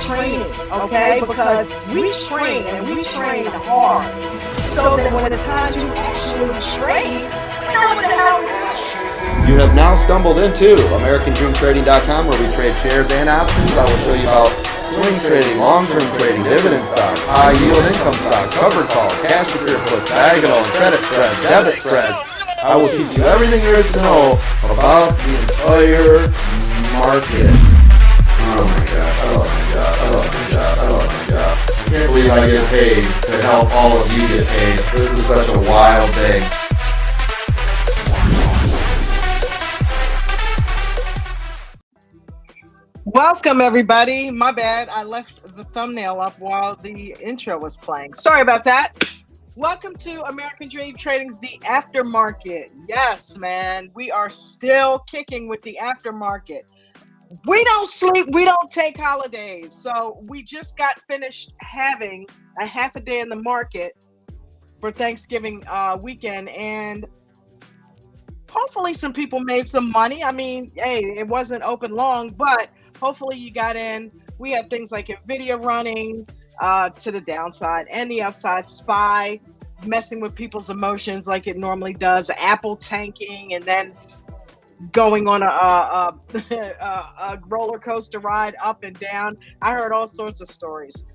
training, okay? Because we train and we train hard so that when it's time to actually trade, we know what the hell we're doing. You have now stumbled into AmericanDreamTrading.com, where we trade shares and options. I will show you about swing trading, long-term trading, dividend stocks, high-yield income stocks, covered calls, cash secure puts, diagonal and credit spreads, debit spreads. I will teach you everything there is to know about the entire market. Oh my God, oh my God, oh my God, oh my God. I can't believe I get paid to help all of you get paid. This is such a wild thing. Welcome, everybody. My bad. I left the thumbnail up while the intro was playing. Sorry about that. Welcome to American Dream Trading's The Aftermarket. Yes, man. We are still kicking with the aftermarket. We don't sleep. We don't take holidays. So we just got finished having a half a day in the market for Thanksgiving weekend. And hopefully some people made some money. I mean, hey, it wasn't open long, but hopefully you got in. We had things like NVIDIA running to the downside and the upside, SPY messing with people's emotions like it normally does, Apple tanking, and then going on a roller coaster ride up and down. I heard all sorts of stories.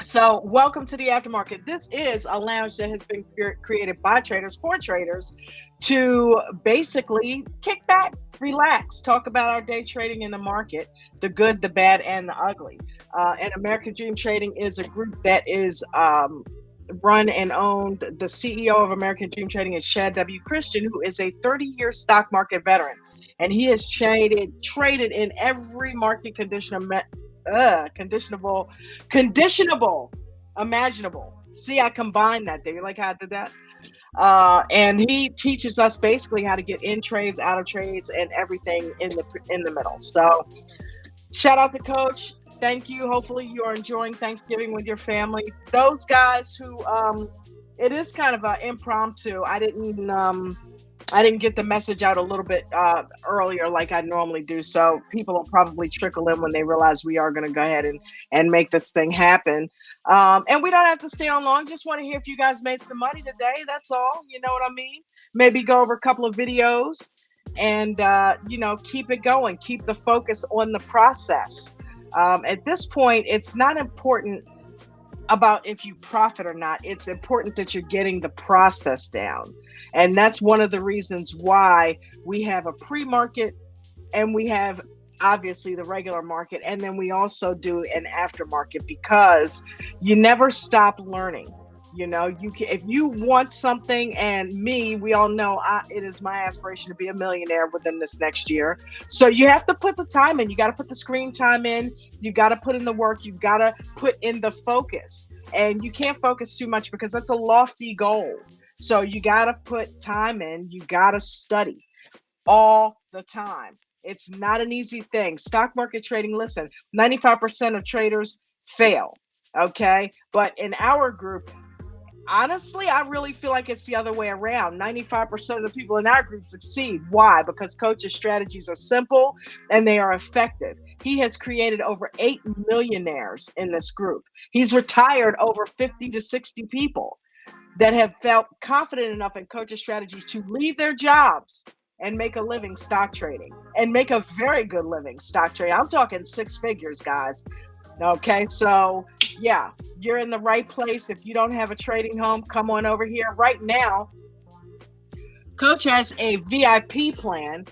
So welcome to the aftermarket. This is a lounge that has been created by traders for traders to basically kick back, relax, talk about our day trading in the market, the good, the bad, and the ugly. And American Dream Trading is a group that is run and owned. The CEO of American Dream Trading is Chad W. Christian, who is a 30-year stock market veteran. And he has traded in every market conditionable imaginable. See, I combined that there. You like how I did that? And he teaches us basically how to get in trades, out of trades, and everything in the middle. So shout out to Coach. Thank you. Hopefully you are enjoying Thanksgiving with your family. Those guys who it is kind of an impromptu. I didn't get the message out a little bit earlier like I normally do. So people will probably trickle in when they realize we are going to go ahead and make this thing happen. And we don't have to stay on long. Just want to hear if you guys made some money today. That's all. You know what I mean? Maybe go over a couple of videos and, keep it going. Keep the focus on the process. At this point, it's not important about if you profit or not. It's important that you're getting the process down. And that's one of the reasons why we have a pre-market and we have obviously the regular market. And then we also do an aftermarket, because you never stop learning. You know, if you want something, and we all know it is my aspiration to be a millionaire within this next year. So you have to put the time in. You got to put the screen time in. You got to put in the work. You got to put in the focus. And you can't focus too much because that's a lofty goal. So you got to put time in. You got to study all the time. It's not an easy thing. Stock market trading, listen, 95% of traders fail. Okay. But in our group, honestly, I really feel like it's the other way around. 95% of the people in our group succeed. Why? Because Coach's strategies are simple and they are effective. He has created over 8 millionaires in this group. He's retired over 50 to 60 people that have felt confident enough in Coach's strategies to leave their jobs and make a living stock trading, and make a very good living stock trading. I'm talking 6 figures, guys. Okay, so yeah, you're in the right place. If you don't have a trading home, come on over here. Right now, Coach has a VIP plan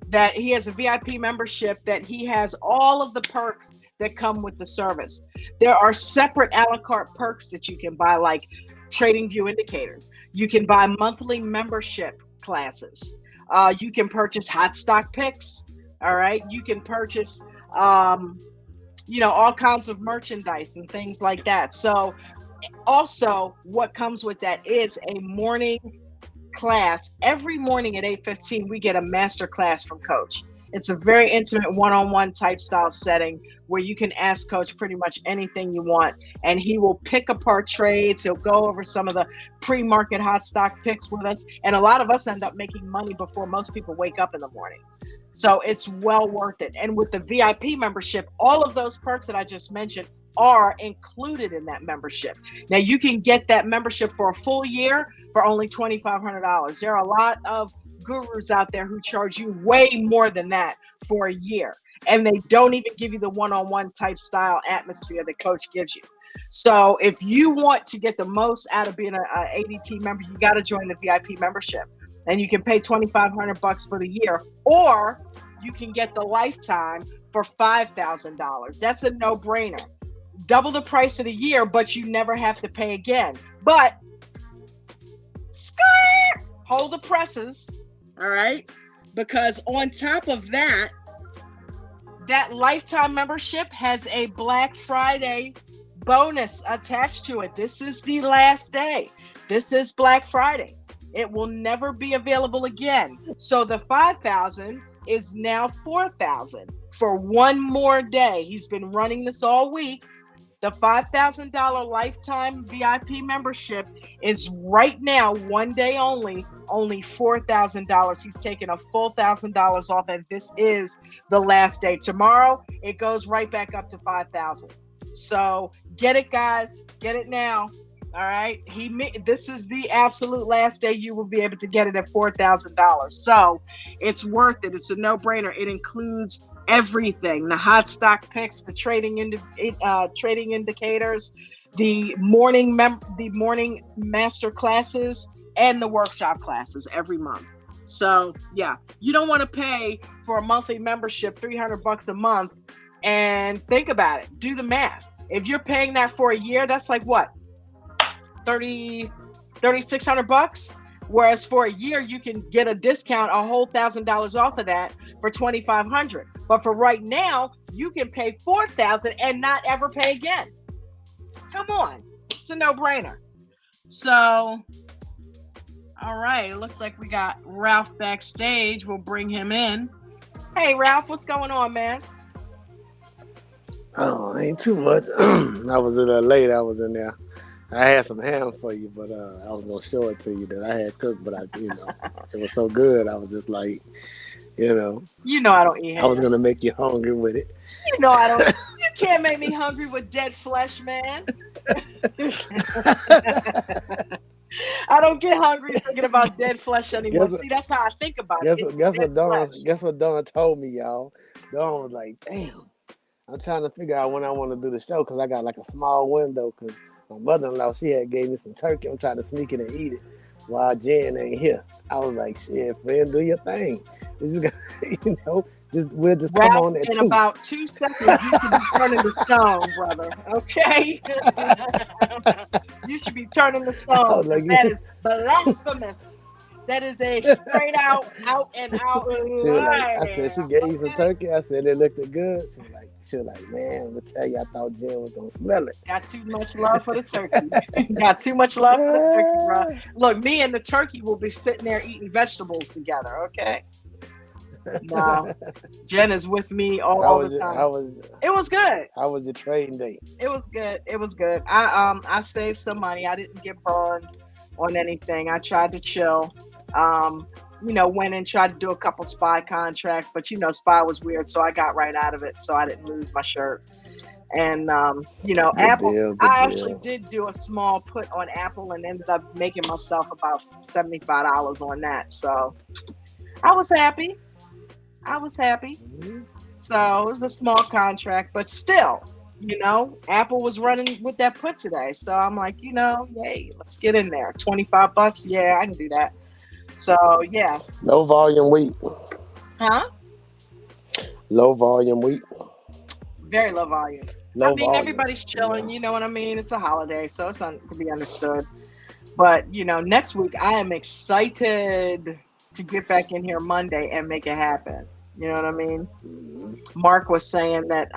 that he has a VIP membership that he has all of the perks that come with the service. There are separate a la carte perks that you can buy, like trading view indicators. You can buy monthly membership classes. You can purchase hot stock picks. All right. You can purchase, all kinds of merchandise and things like that. So also what comes with that is a morning class. Every morning at 8:15, we get a master class from Coach. It's a very intimate one-on-one type style setting where you can ask coach pretty much anything you want, and he will pick apart trades. He'll go over some of the pre-market hot stock picks with us, and a lot of us end up making money before most people wake up in the morning. So it's well worth it. And with the VIP membership, all of those perks that I just mentioned are included in that membership. Now you can get that membership for a full year for only $2,500. There are a lot of gurus out there who charge you way more than that for a year, and they don't even give you the one-on-one type style atmosphere that coach gives you. So if you want to get the most out of being a ADT member, you got to join the VIP membership, and you can pay $2,500 for the year, or you can get the lifetime for $5,000. That's a no-brainer. Double the price of the year, but you never have to pay again. But hold the presses, all right? Because on top of that, that lifetime membership has a Black Friday bonus attached to it. This is the last day. This is Black Friday. It will never be available again. So the $5,000 is now $4,000 for one more day. He's been running this all week. The $5,000 lifetime VIP membership is right now, one day only $4,000. He's taking a full $1,000 off, and this is the last day. Tomorrow, it goes right back up to $5,000. So get it, guys. Get it now. All right. This is the absolute last day you will be able to get it at $4,000. So it's worth it. It's a no-brainer. It includes everything: the hot stock picks, the trading indicators, the morning master classes, and the workshop classes every month. So yeah, you don't want to pay for a monthly membership $300 a month. And think about it. Do the math. If you're paying that for a year, that's like what? $3,600. Whereas for a year, you can get a discount, a whole $1,000 off of that for $2,500. But for right now, you can pay $4,000 and not ever pay again. Come on, it's a no-brainer. So, all right, it looks like we got Ralph backstage. We'll bring him in. Hey, Ralph, what's going on, man? Oh, ain't too much. I was a little late. I was in there. I had some ham for you, but I was gonna show it to you that I had cooked, but it was so good. I was just like, I don't eat ham. I was gonna make you hungry with it. I don't. You can't make me hungry with dead flesh, man. I don't get hungry thinking about dead flesh anymore. See, that's how I think about it. Guess what Dawn told me, y'all? Dawn was like, damn, I'm trying to figure out when I want to do the show because I got like a small window because my mother-in-law, she had gave me some turkey. I'm trying to sneak it and eat it while Jen ain't here. I was like, shit, friend, do your thing. We just got, we'll just Ralph, come on there in too. about 2 seconds, you should be turning the stone, brother. Okay? You should be turning the stone. Like, that is blasphemous. That is a straight out and out lie. I said, she gave you some turkey. I said, it looked good. She was like, man, I'm going to tell you, I thought Jen was going to smell it. Got too much love for the turkey. Got too much love for the turkey, bro. Look, me and the turkey will be sitting there eating vegetables together, okay? No, Jen is with me all the time. It was good. How was your trading day? It was good. I saved some money. I didn't get burned on anything. I tried to chill. Went and tried to do a couple SPY contracts, but SPY was weird, so I got right out of it, so I didn't lose my shirt. And Apple, I actually did do a small put on Apple and ended up making myself about $75 on that. So I was happy. Mm-hmm. So it was a small contract, but still, Apple was running with that put today. So I'm like, yay, let's get in there. $25. Yeah, I can do that. So yeah. Low volume week. Huh? Low volume week. Very low volume. Everybody's chilling. You know what I mean? It's a holiday, so it's to be understood. But next week I am excited to get back in here Monday and make it happen. You know what I mean? Mark was saying that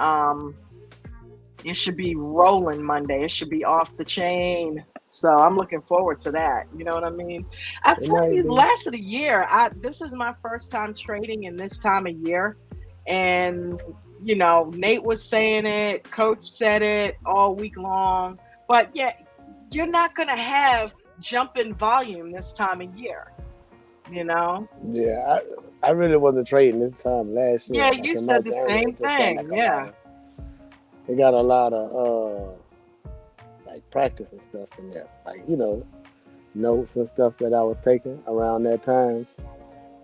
it should be rolling Monday. It should be off the chain. So I'm looking forward to that. You know what I mean? I tell you, last of the year, this is my first time trading in this time of year. And Nate was saying it, Coach said it all week long. But yeah, you're not gonna have jumping volume this time of year. Yeah, I really wasn't trading this time last year. Yeah, Like you in said the Montana, same it just got like thing. Yeah. it got a lot of like practice and stuff in there. Like, notes and stuff that I was taking around that time.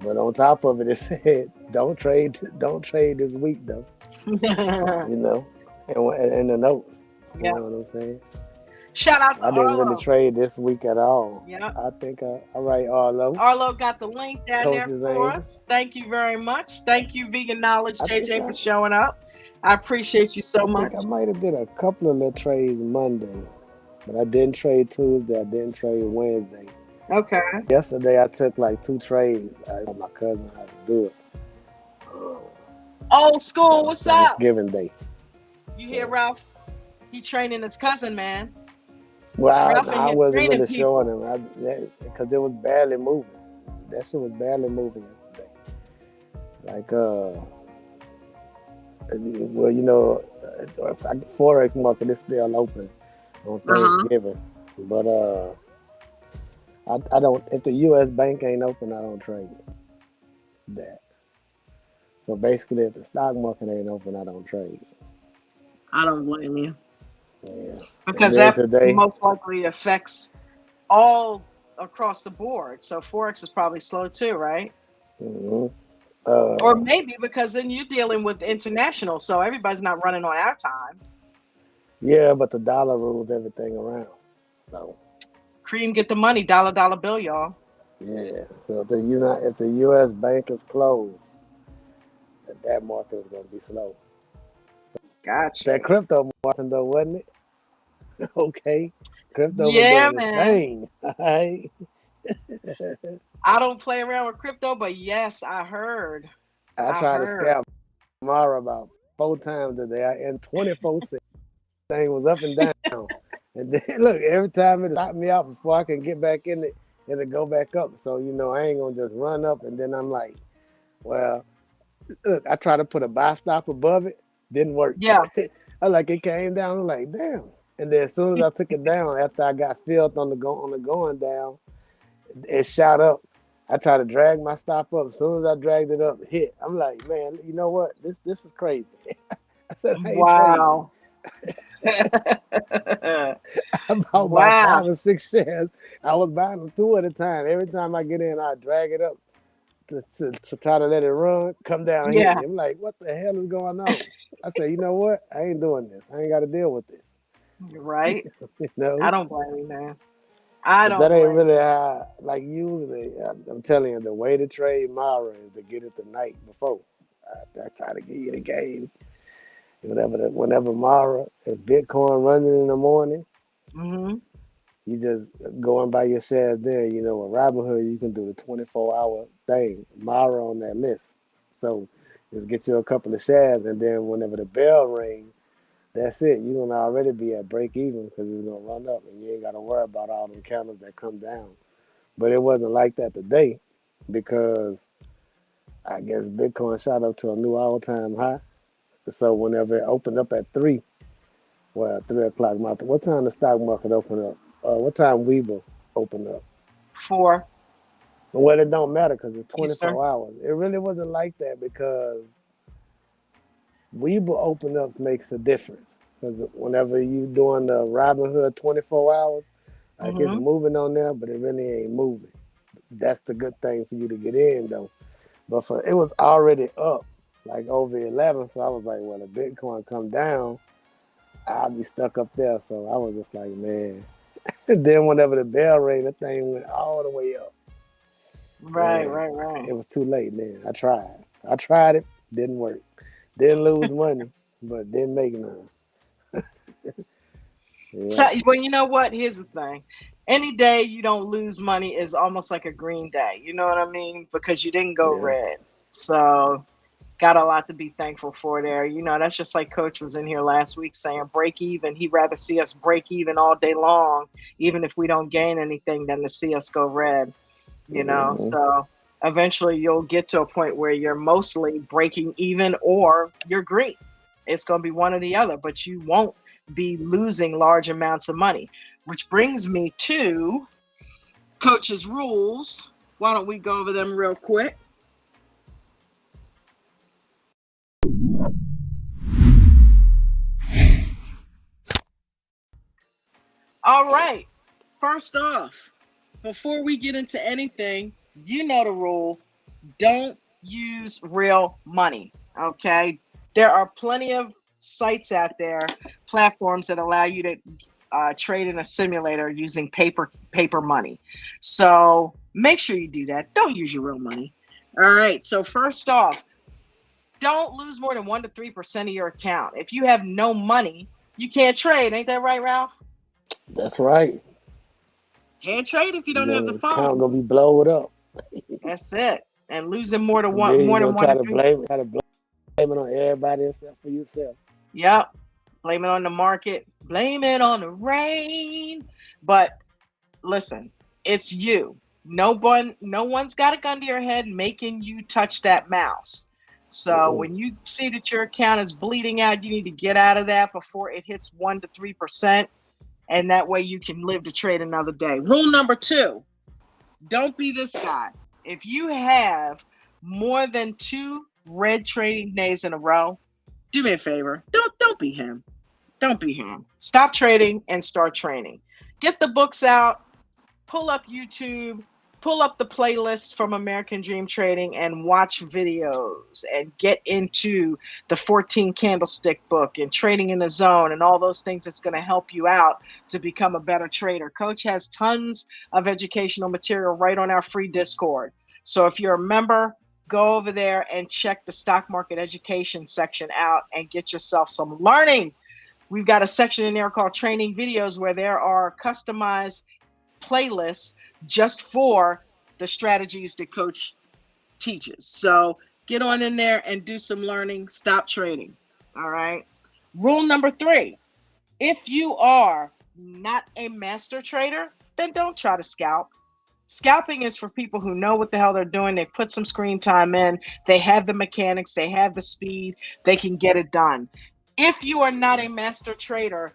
But on top of it, it said, don't trade this week though. And the notes. You Yeah. know what I'm saying? Shout out to I didn't really Arlo. trade this week at all. Yeah. I think I write Arlo. Arlo got the link down there Coach's for Angel. us. Thank you very much. Thank you, Vegan Knowledge I think JJ, for showing up. I appreciate you so I much. think I might have did a couple of little trades Monday, but I didn't trade Tuesday. I didn't trade Wednesday. Okay. Yesterday I took like 2 trades. I told my cousin how to do it. Old school, what's up? Thanksgiving Day. You hear Ralph? He training his cousin, man. Well, Ralph in I here wasn't training really people. showing him because it was barely moving. That shit was barely moving yesterday. Like, well, Forex market is still open on Thanksgiving, but I don't. If the U.S. bank ain't open, I don't trade that. So basically, if the stock market ain't open, I don't trade. I don't blame you. Yeah. Because that most likely affects all across the board. So Forex is probably slow too, right? Mm-hmm. Or maybe because then you're dealing with international, so everybody's not running on our time. Yeah, but the dollar rules everything around. So Cream get the money, dollar bill, y'all. Yeah. So if the U.S. bank is closed, that market is going to be slow. Gotcha. That crypto market though, wasn't it? Okay. Crypto was doing its thing. All right. I don't play around with crypto, but yes, I heard. I tried to scalp Mara about 4 times today. I in 24 cents. Thing was up and down. And then look, every time it stopped me out before I can get back in it, it'll go back up. So I ain't gonna just run up and then I'm like, well, look, I tried to put a buy stop above it, didn't work. Yeah. It came down. I'm like, damn. And then as soon as I took it down, after I got filled on the going down, it shot up. I tried to drag my stop up. As soon as I dragged it up, it hit. I'm like, man, you know what? This is crazy. I said, I ain't trading. I bought about 5 or 6 shares. I was buying them 2 at a time. Every time I get in, I drag it up to try to let it run, come down, hit me. I'm like, what the hell is going on? I said, you know what? I ain't doing this. I ain't got to deal with this. Right? No. I don't blame you, man. That ain't really how, like, usually, I'm telling you, the way to trade Mara is to get it the night before. I try to give you the game. Whenever Mara is Bitcoin running in the morning, you just go and buy your shares there. With Robinhood, you can do the 24-hour thing, Mara on that list. So just get you a couple of shares, and then whenever the bell rings, that's it. You're going to already be at break even because it's going to run up, and you ain't got to worry about all them candles that come down. But it wasn't like that today because I guess Bitcoin shot up to a new all-time high. So whenever it opened up at 3 o'clock, what time the stock market opened up? What time Webull opened up? 4. Well, it don't matter because it's 24 Eastern. hours. It really wasn't like that because Webull open ups makes a difference. Because whenever you doing the Robinhood 24 hours, like it's moving on there, but it really ain't moving. That's the good thing for you to get in though. But it was already up like over 11, so I was like, well, if Bitcoin come down, I'll be stuck up there. So I was just like, man. Then whenever the bell rang, the thing went all the way up. Right. It was too late, man. I tried it, didn't work. Didn't lose money, but didn't make none. So, well, you know what? Here's the thing. Any day you don't lose money is almost like a green day. You know what I mean? Because you didn't go red. So got a lot to be thankful for there. That's just like Coach was in here last week saying break even. He'd rather see us break even all day long, even if we don't gain anything, than to see us go red. So eventually you'll get to a point where you're mostly breaking even or you're green. It's going to be one or the other, but you won't be losing large amounts of money. Which brings me to Coach's rules. Why don't we go over them real quick? All right. First off, before we get into anything, you know the rule. Don't use real money. Okay. There are plenty of sites out there, platforms that allow you to trade in a simulator using paper money. So make sure you do that. Don't use your real money. All right. So first off, don't lose more than 1 to 3% of your account. If you have no money, you can't trade. Ain't that right, Ralph? That's right. Can't trade if you don't have the Your account funds. gonna be blowed up. That's it. And losing more And then you than gonna 1 try to to 3. blame it on everybody except for yourself. Yep. Blame it on the market. Blame it on the rain. But listen, it's you. No one's got a gun to your head making you touch that mouse. So Mm-mm. when you see that your account is bleeding out, you need to get out of that before it hits 1 to 3%. And that way you can live to trade another day. Rule number 2, don't be this guy. If you have more than 2 red trading days in a row, do me a favor. Don't be him. Don't be him. Stop trading and start training. Get the books out, pull up YouTube, pull up the playlists from American Dream Trading and watch videos and get into the 14 candlestick book and trading in the zone and all those things that's going to help you out to become a better trader. Coach has tons of educational material right on our free Discord. So if you're a member, go over there and check the stock market education section out and get yourself some learning. We've got a section in there called training videos where there are customized playlists just for the strategies that Coach teaches. So get on in there and do some learning. Stop trading. All right. Rule number 3, if you are not a master trader, then don't try to scalp. Scalping is for people who know what the hell they're doing. They put some screen time in. They have the mechanics. They have the speed. They can get it done. If you are not a master trader,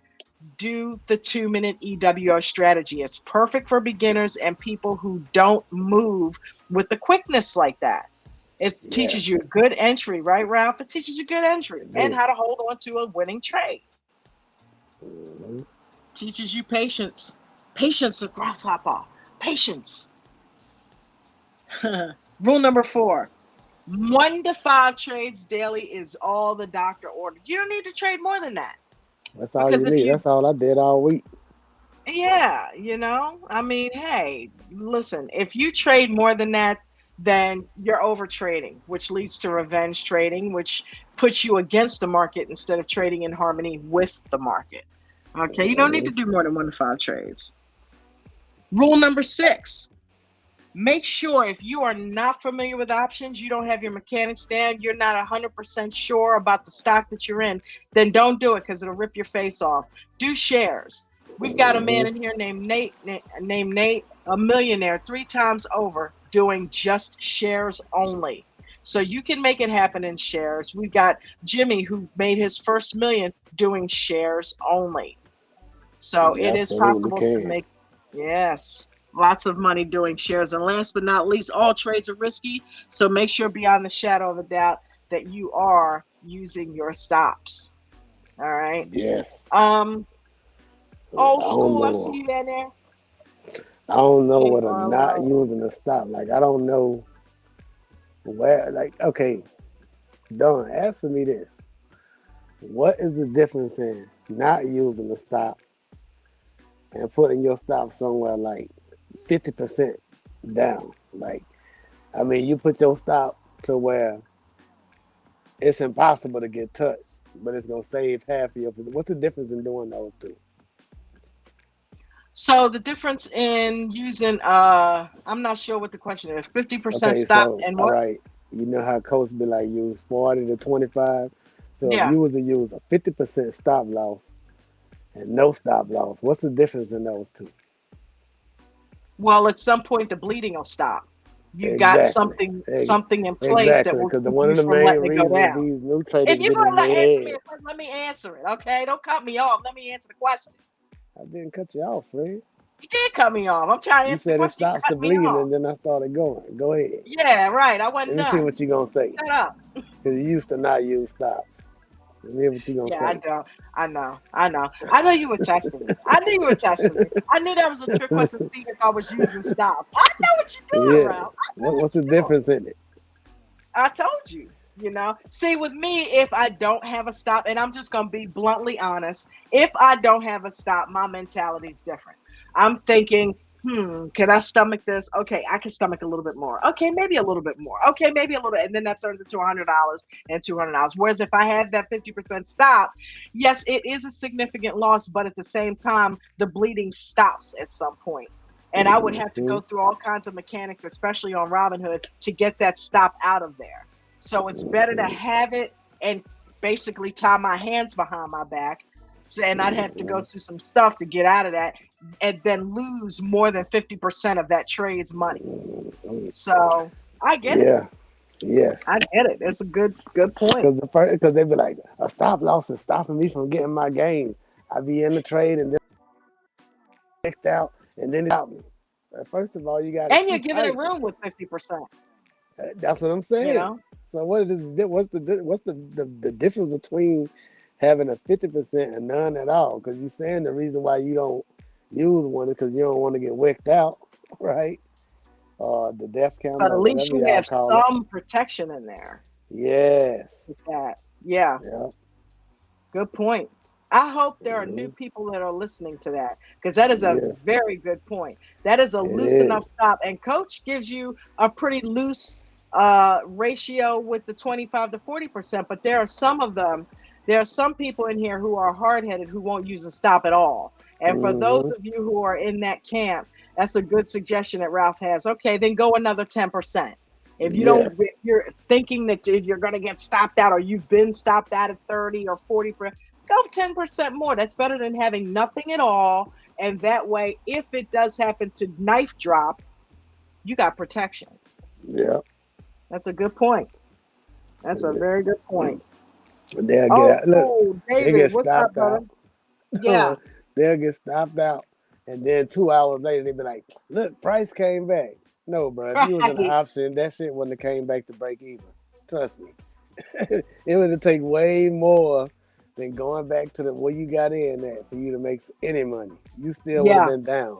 do the 2-minute EWO strategy. It's perfect for beginners and people who don't move with the quickness like that. It teaches you a Yes. good entry, right, Ralph? It teaches you good entry It and do. how to hold on to a winning trade. Mm-hmm. Teaches you patience. Patience, the grasshopper. Patience. Rule number 4, 1 to 5 trades daily is all the doctor ordered. You don't need to trade more than that. That's all Because you if need. you That's all I did all week. Yeah, I mean, hey, listen, if you trade more than that, then you're over trading, which leads to revenge trading, which puts you against the market instead of trading in harmony with the market. Okay, you don't need Mm-hmm. to do more than 1 to 5 trades. Rule number 6, make sure if you are not familiar with options, you don't have your mechanics down, you're not 100% sure about the stock that you're in, then don't do it because it'll rip your face off. Do shares. We've got a man Mm-hmm. in here named Nate, a millionaire 3 times over doing just shares only. So you can make it happen in shares. We've got Jimmy who made his first million doing shares only. So You it is absolutely possible to can. make, yes, lots of money doing shares. And last but not least, all trades are risky. So make sure beyond the shadow of a doubt that you are using your stops. All right. Yes. Um, I Old don't school, I see know. you in there. I don't know Hey, what a not using a stop. Like I don't know where. Like okay, Don, answer me this. What is the difference in not using a stop and putting your stop somewhere like 50% down? Like I mean, you put your stop to where it's impossible to get touched, but it's gonna save half of your position. What's the difference in doing those two? So the difference in using I'm not sure what the question is. 50% Okay, stop so and all what? right, you know how coach be like use 40 to 25. So if Yeah. you was to use a 50% stop loss and no stop loss, what's the difference in those two? Well, at some point the bleeding will stop. You got Exactly. something in place that Exactly. will Because keep one you of the from main letting it go reasons down. these new If traders you're get in gonna their answer me head. a question, let me answer it. Okay, don't cut me off. Let me answer the question. I didn't cut you off, Fred. You did cut me off. I'm trying to You answer the said it question. You stops the cut me bleeding, off. and then I started going. Go ahead. Yeah, right. I Let wasn't me see done. what you're gonna say. Shut up. Because you used to not use stops. Let me hear what you're gonna Yeah, I say. don't. I know. I know. I know you were testing me. I knew you were testing me. I knew that was a trick question to see if I was using stops. I know what you're doing, Yeah. Ralph. I know what What's the you're doing. difference in it? I told you, See, with me, if I don't have a stop, and I'm just going to be bluntly honest, if I don't have a stop, my mentality is different. I'm thinking, can I stomach this? Okay, I can stomach a little bit more. Okay, maybe a little bit more. Okay, maybe a little, and then that turns into $100 and $200. Whereas if I have that 50% stop, yes, it is a significant loss, but at the same time, the bleeding stops at some point. And I would have to Mm-hmm. go through all kinds of mechanics, especially on Robinhood, to get that stop out of there. So it's better to Mm-hmm. have it and basically tie my hands behind my back. And I'd have to go through some stuff to get out of that and then lose more than 50% of that trade's money. Mm-hmm. So I get it. Yeah. Yes. I get it. It's a good point. Because they be like, a stop loss is stopping me from getting my gains. I be in the trade and then checked out, and then it stopped me. First of all, you got it And too you're giving it tight. room with 50%, That's what I'm you saying. know? So what's the difference between having a 50% and none at all? Because you're saying the reason why you don't use one is because you don't want to get wicked out, right? The death But camera at or least whatever you y'all have call it. some protection in there Yes. with that. Yeah. Yeah. Good point. I hope there are new Mhm. people that are listening to that because that is a Yes. very good point. That is a It loose enough is. stop, and coach gives you a pretty loose ratio with the 25 to 40%. But there are some of them. There are some people in here who are hard headed who won't use a stop at all. And for those Hmm. of you who are in that camp, that's a good suggestion that Ralph has. Okay, then go another 10%. If you don't, Yes. if you're thinking that you're going to get stopped out or you've been stopped out at 30 or 40, go 10% more. That's better than having nothing at all. And that way, if it does happen to knife drop, you got protection. Yeah. That's a good point. That's a very good point. They'll get Oh, out. Look, cool. they David, get what's up, stopped brother? out. Yeah. They'll get stopped out, and then 2 hours later they be like, "Look, price came back." No, bro. If you was in the Right. option, that shit wouldn't have came back to break even. Trust me. It would have taken way more than going back to the where you got in at for you to make any money. You still would have Yeah. been down.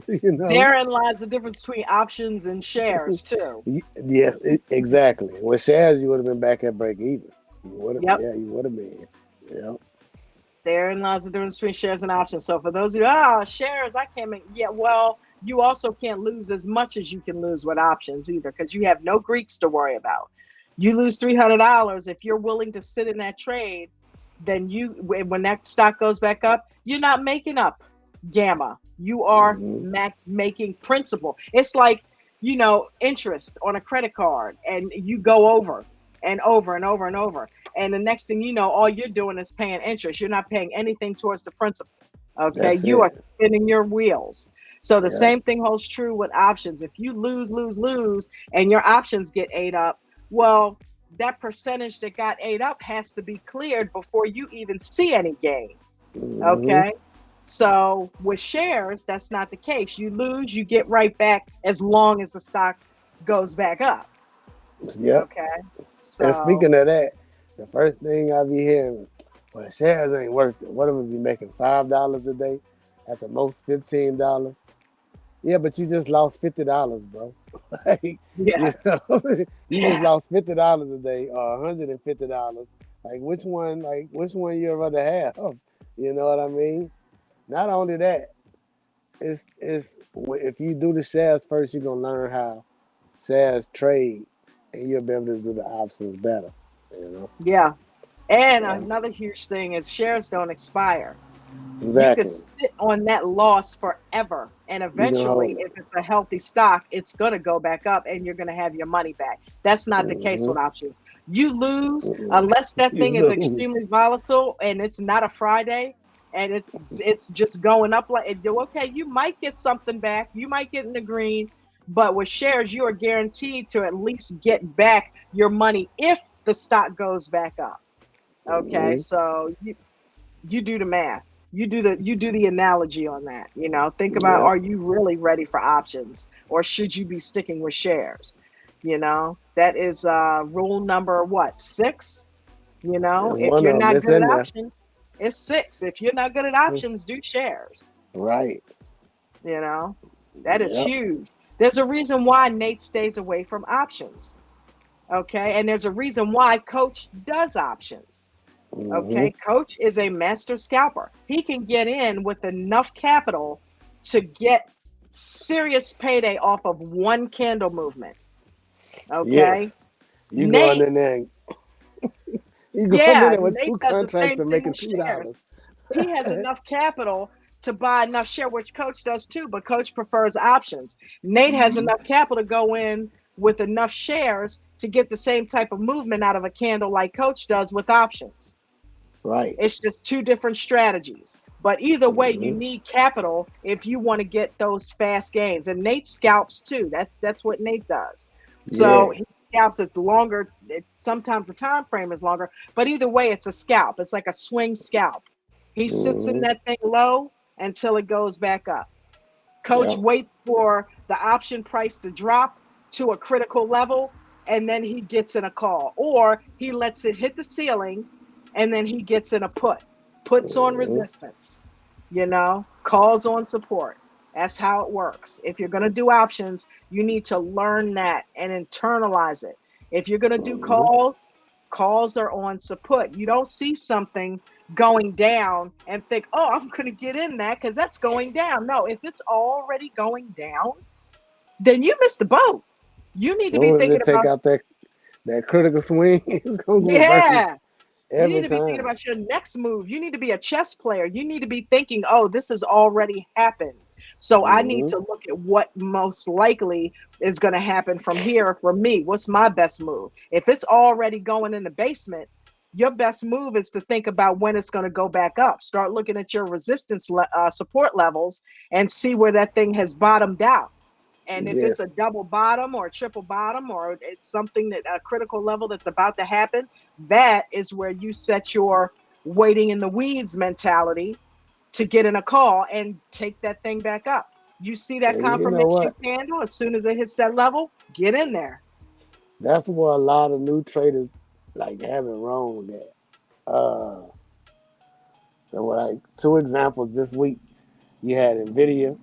you know. Therein lies the difference between options and shares, too. Yeah, exactly. With shares, you would have been back at break even. You would have, Yep. yeah, you would have been. Yeah. Therein lies the difference between shares and options. So for those of you, shares, I can't make. Yeah, well, you also can't lose as much as you can lose with options either, because you have no Greeks to worry about. You lose $300 if you're willing to sit in that trade. Then when that stock goes back up, you're not making up gamma. You are Hmm. making principal. It's like interest on a credit card, and you go over and over and over and over. And the next thing you know, all you're doing is paying interest. You're not paying anything towards the principal. Okay. That's You are it. spinning your wheels. So the Yeah. same thing holds true with options. If you lose, and your options get ate up, well, that percentage that got ate up has to be cleared before you even see any gain. Hmm. Okay. So with shares, that's not the case. You lose, you get right back as long as the stock goes back up. Yep. Okay. And So speaking of that, the first thing I be hearing, well, shares ain't worth it. What am I be making $5 a day, at the most $15? Yeah, but you just lost $50, bro. like, yeah. you know, you just lost $50 a day or $150. Like which one? Like which one you'd rather have? You know what I mean? Not only that, it's if you do the shares first, you're gonna learn how shares trade, and you'll be able to do the options better. You know? Yeah. And Yeah, another huge thing is shares don't expire. You could exactly. sit on that loss forever. And You can eventually, hold it. if it's a healthy stock, it's going to go back up and you're going to have your money back. That's not the case Hmm. with options. You lose unless that You thing is lose. extremely volatile and it's not a Friday and it's just going up like okay, you might get something back. You might get in the green. But with shares, you are guaranteed to at least get back your money if the stock goes back up. Okay, Mm-hmm. so you do the math. You do the analogy on that. Think about, Yep. are you really ready for options, or should you be sticking with shares? That is rule number what, 6? That's If one you're of them. not It's good at in there. options, it's 6. If you're not good at options, do shares. Right. You know, that is Yep. huge. There's a reason why Nate stays away from options. Okay. And there's a reason why Coach does options. Mm-hmm. Okay. Coach is a master scalper. He can get in with enough capital to get serious payday off of one candle movement. Okay. Yes. You going Nate, in there? You going in yeah, there with Nate two does the contracts same and thing making with two shares. dollars. He has enough capital to buy enough share, which Coach does too, but Coach prefers options. Nate has Mm-hmm. enough capital to go in with enough shares to get the same type of movement out of a candle like Coach does with options. Right. It's just two different strategies. But either way, you Mm-hmm. need capital if you want to get those fast gains. And Nate scalps too. That's what Nate does. So Yeah. he scalps. It's longer. Sometimes the time frame is longer, but either way, it's a scalp. It's like a swing scalp. He sits in Mm-hmm. that thing low until it goes back up. Coach Yep. waits for the option price to drop to a critical level, and then he gets in a call, or he lets it hit the ceiling, and then he gets in a put, puts on Mm-hmm. resistance, calls on support. That's how it works. If you're going to do options, you need to learn that and internalize it. If you're going to do Mm-hmm. calls are on support. You don't see something going down and think, oh, I'm going to get in that because that's going down. No, if it's already going down, then you missed the boat. You need to be Soon as thinking they take about, out that critical swing, it's gonna go yeah, reverse you need every to be thinking time. about your next move. You need to be a chess player. You need to be thinking, oh, this has already happened. So I need Mm-hmm. to look at what most likely is going to happen from here for me. What's my best move? If it's already going in the basement, your best move is to think about when it's going to go back up. Start looking at your support levels and see where that thing has bottomed out. And if it's Yes. a double bottom or a triple bottom, or it's something that a critical level that's about to happen, that is where you set your waiting in the weeds mentality to get in a call and take that thing back up. You see that And you know confirmation what? candle, as soon as it hits that level, get in there. That's where a lot of new traders like have it wrong at. So like two examples this week, you had Nvidia.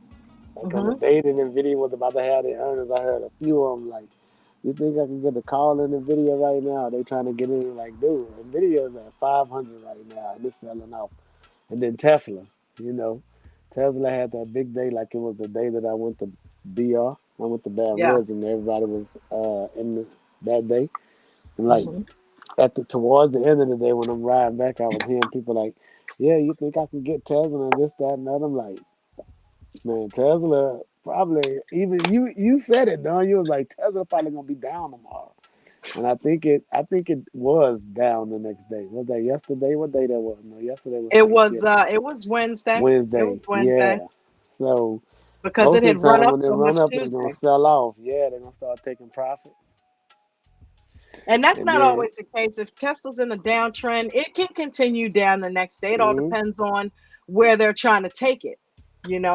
Like on the Hmm. day that Nvidia was about to have their earnings, I heard a few of them like, "You think I can get a call in Nvidia right now?" They trying to get in like, dude, Nvidia is at 500 right now and it's selling off. And then Tesla, you know, Tesla had that big day like it was the day that I went to BR. I went to Baton Yeah. Rouge and everybody was that day. And like Hmm. towards the end of the day when I'm riding back, I was hearing people like, "Yeah, you think I can get Tesla and this, that, and that?" I'm like, man, Tesla probably even you said it, Don. You was like Tesla probably gonna be down tomorrow. And I think it was down the next day. Was that yesterday? What day that was? No, yesterday was Thanksgiving. It was Wednesday. It Wednesday. was Wednesday Yeah. So because it most of had the run time up when they so run much up, it's gonna Tuesday. sell off. Yeah, they're gonna start taking profits. And that's And not then always the case. If Tesla's in a downtrend, it can continue down the next day. It all hmm depends on where they're trying to take it,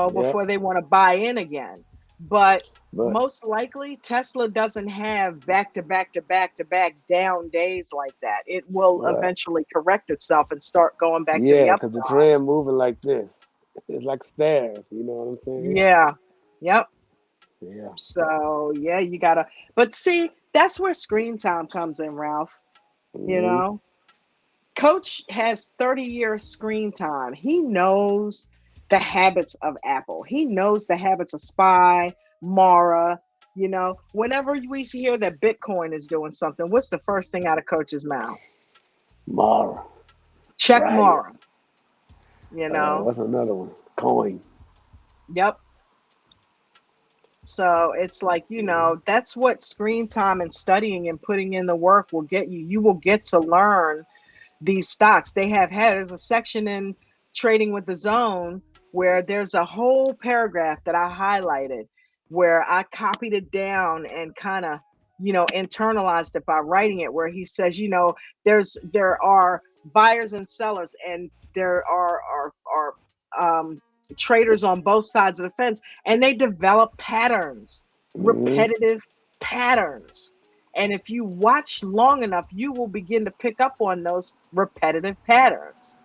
yep. before they want to buy in again. But But most likely, Tesla doesn't have back to back to back to back down days like that. It will right. eventually correct itself and start going back to the Yeah, because the upside. trend moving like this. It's like stairs, you know what I'm saying? Yeah. Yep. Yeah. So, yeah, you got to, but see, that's where screen time comes in, Ralph. You hmm know, Coach has 30 years screen time. He knows the habits of Apple. He knows the habits of Spy, Mara. Whenever we hear that Bitcoin is doing something, what's the first thing out of Coach's mouth? Mara. Check Riot. Mara. You know? What's another one? Coin. Yep. So it's like, hmm that's what screen time and studying and putting in the work will get you. You will get to learn these stocks. There's a section in Trading with the Zone where there's a whole paragraph that I highlighted where I copied it down and kind of, internalized it by writing it, where he says, there are buyers and sellers, and there are traders on both sides of the fence, and they develop patterns, Hmm. repetitive patterns. And if you watch long enough, you will begin to pick up on those repetitive patterns,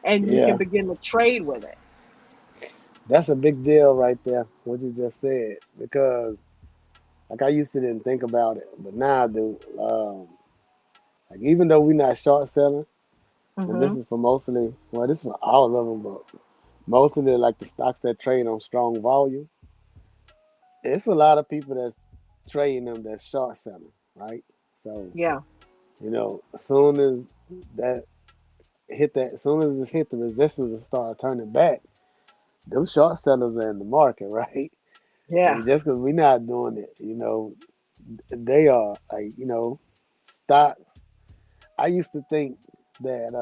and you can Yeah, begin to trade with it. that's a big deal right there. What you just said, because like I used to didn't think about it, but now I do. Like even though we're not short selling, and this Hmm. is for mostly, well, this is for all of them, but mostly like the stocks that trade on strong volume. It's a lot of people that's trading them that's short selling, right? So Yeah. as soon as that as soon as it hit the resistance and start turning back, them short sellers are in the market, right? I Yeah. mean, just because we're not doing it, they are like, stocks. I used to think that,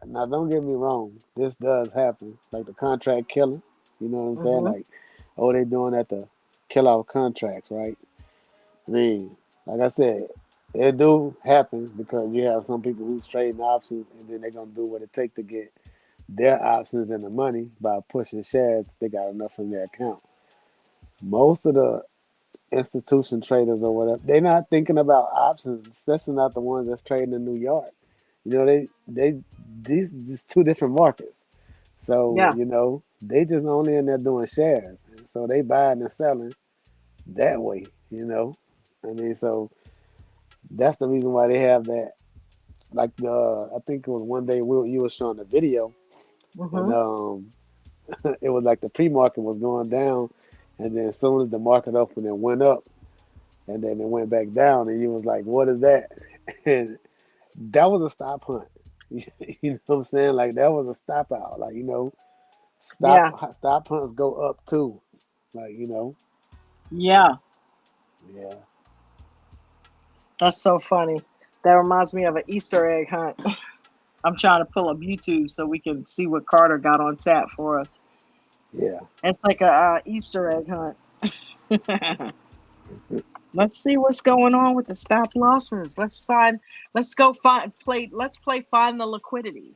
now don't get me wrong, this does happen, like the contract killing. You know what I'm saying? Hmm. Like, oh, they doing that to kill off contracts, right? I mean, like I said, it do happen because you have some people who's trading options and then they're gonna do what it take to get their options and the money by pushing shares if they got enough in their account. Most of the institution traders or whatever, they're not thinking about options, especially not the ones that's trading in New York. They these two different markets. So, Yeah. they just only in there doing shares. And so they buying and selling that way. I mean, so that's the reason why they have that. Like I think it was one day you were showing a video, and Hmm. it was like the pre-market was going down, and then as soon as the market opened, it went up, and then it went back down, and you was like, "What is that?" And that was a stop hunt. You know what I'm saying? Like that was a stop out. Like Yeah. stop hunts go up too. Like Yeah. yeah, That's so funny. That reminds me of an Easter egg hunt. I'm trying to pull up YouTube so we can see what Carter got on tap for us. yeah. It's like a Easter egg hunt. Let's see what's going on with the stop losses. Let's go let's play find the liquidity.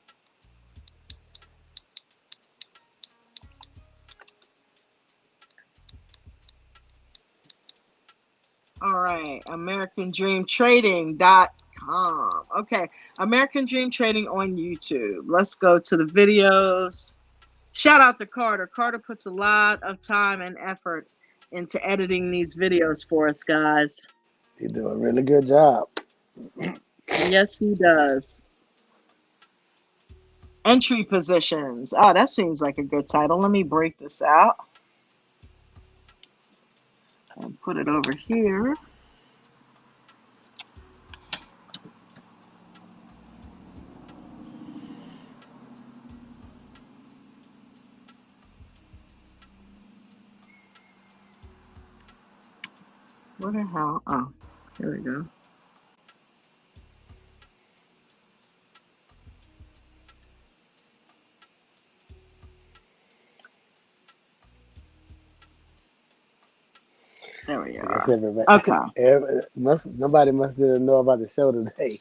All right, AmericanDreamTrading.com. Okay, American Dream Trading on YouTube. Let's go to the videos. Shout out to Carter. Carter puts a lot of time and effort into editing these videos for us, guys. You do a really good job. Yes, he does. Entry positions. Oh, that seems like a good title. Let me break this out and put it over here. What the hell? Oh, here we go. There we I guess are. everybody, Okay. nobody must didn't know about the show today.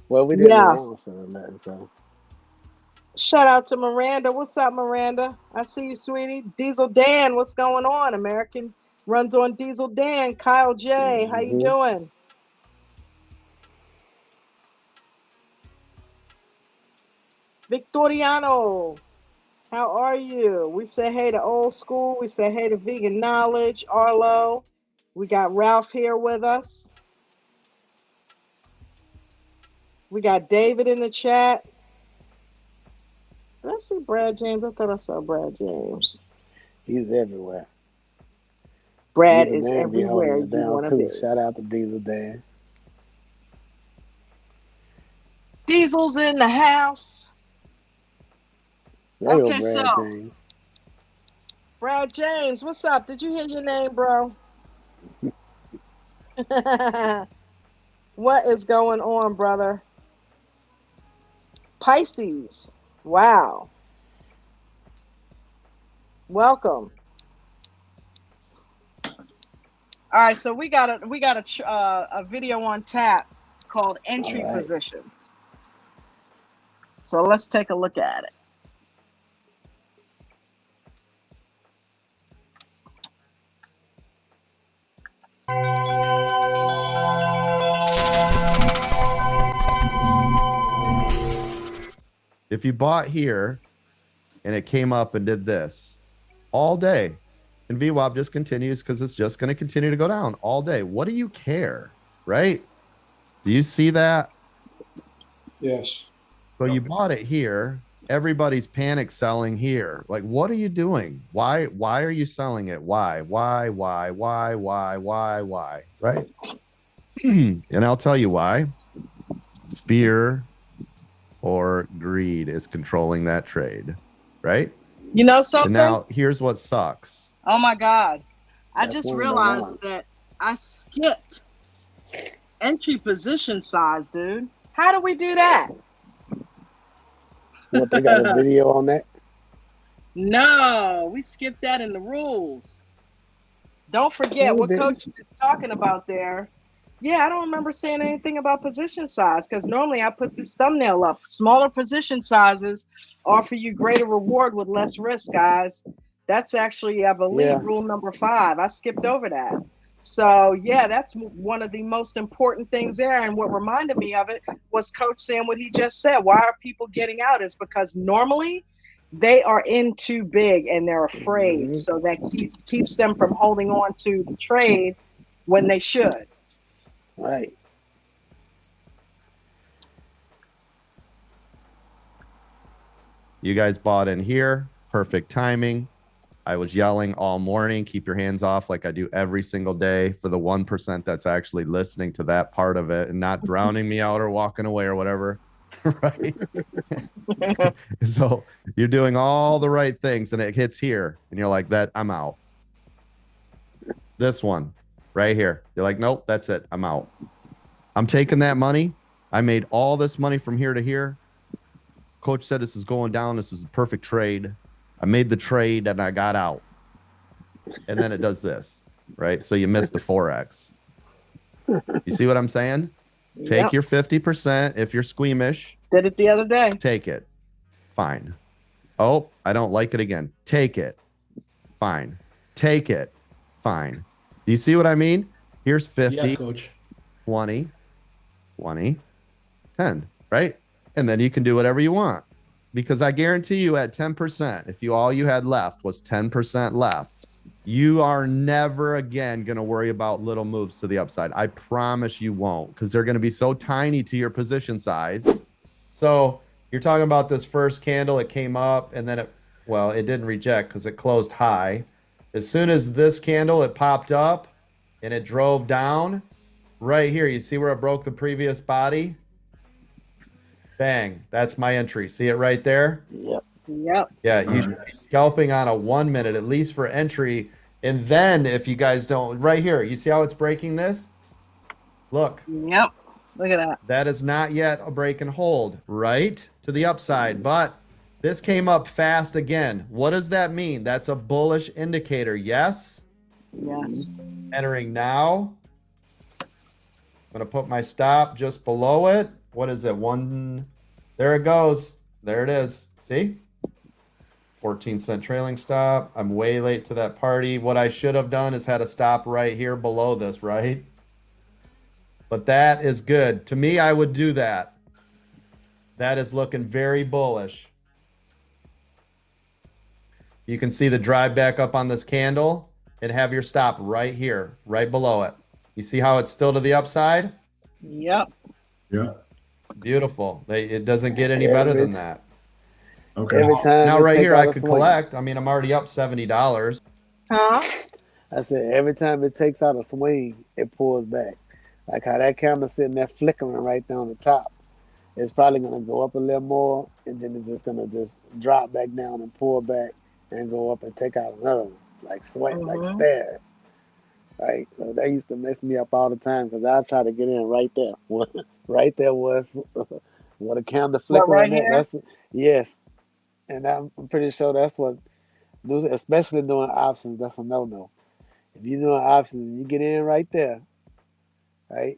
Well, we didn't Yeah. announce it or nothing, so Shout out to Miranda. What's up, Miranda? I see you, sweetie. Diesel Dan, what's going on? American runs on Diesel Dan. Kyle J, how you hmm doing? Victoriano, how are you? We say hey to old school. We say hey to vegan knowledge. Arlo. We got Ralph here with us. We got David in the chat. Did I see Brad James? I thought I saw Brad James. he's everywhere. Brad Diesel is Dan be holding everywhere it you down want to too. be. Shout out to Diesel Dan. Diesel's in the house. There you go, Okay, so Brad James. Brad James, what's up? Did you hear your name, bro? What is going on, brother? Pisces. Wow. Welcome. All right, so we got a video on tap called All entry right. positions. So let's take a look at it. If you bought here and it came up and did this all day, and VWAP just continues because it's just going to continue to go down all day. What do you care, right? Do you see that? Yes. So you bought it here. Everybody's panic selling here. Like, what are you doing? Why are you selling it? Why? Right? And I'll tell you why. Fear or greed is controlling that trade, right? You know And something? now here's what sucks. Oh my God. I That's just one of the realized ones. that I skipped entry position size, dude. How do we do that? What, they got a video on that? No, we skipped that in the rules. Don't No, forget we what didn't. coach is talking about there. Yeah, I don't remember saying anything about position size because normally I put this thumbnail up. Smaller position sizes offer you greater reward with less risk, guys. That's actually, I believe, Yeah. rule number 5. I skipped over that. So, yeah, that's one of the most important things there. And what reminded me of it was Coach saying what he just said. Why are people getting out? Is because normally they are in too big and they're afraid. Hmm. So that keeps them from holding on to the trade when they should. Right. You guys bought in here. Perfect timing. I was yelling all morning, keep your hands off, like I do every single day for the 1% that's actually listening to that part of it and not drowning me out or walking away or whatever. Right. So you're doing all the right things and it hits here and you're like, that I'm out. This one right here. You're like, nope, that's it. I'm out. I'm taking that money. I made all this money from here to here. Coach said this is going down. This was a perfect trade. I made the trade and I got out. And then it does this, right? So you missed the Forex. You see what I'm saying? Take Yep. your 50%. If you're squeamish, Did it the other day. take it. Fine. Oh, I don't like it again. Take it. Fine. Take it. Fine. Do you see what I mean? Here's 50, Yeah, coach. 20, 20, 10, right? And then you can do whatever you want. Because I guarantee you at 10%, if all you had left was 10% left, you are never again going to worry about little moves to the upside. I promise you won't, because they're going to be so tiny to your position size. So you're talking about this first candle, it came up and then it didn't reject because it closed high. As soon as this candle, it popped up and it drove down right here. You see where it broke the previous body? Bang. That's my entry. See it right there? Yep. Yep. Yeah, you should be scalping on a 1 minute, at least for entry. And then if you guys don't, right here, you see how it's breaking this? Look, Yep. Look at that. that is not yet a break and hold, right? To the upside. But this came up fast again. What does that mean? That's a bullish indicator, yes? Yes. Entering now. I'm going to put my stop just below it. What is it? There it goes. There it is. See? 14-cent trailing stop. I'm way late to that party. What I should have done is had a stop right here below this, right? But that is good. To me, I would do that. That is looking very bullish. You can see the drive back up on this candle and have your stop right here, right below it. You see how it's still to the upside? Yep. Yeah. It's beautiful. It doesn't get any better than that. Okay. Every time Now it right take here, out I a could swing. collect. I mean, I'm already up $70. Huh? I said every time it takes out a swing, it pulls back. Like how that camera's sitting there flickering right there on the top. It's probably gonna go up a little more, and then it's just gonna just drop back down and pull back and go up and take out another one, like like Mm-hmm. stairs. Right. So that used to mess me up all the time because I try to get in right there. Right there was what a candle What, right flickering at. here? Yes, and I'm pretty sure that's what, especially doing options. That's a no. If you know an option, you get in right there, right?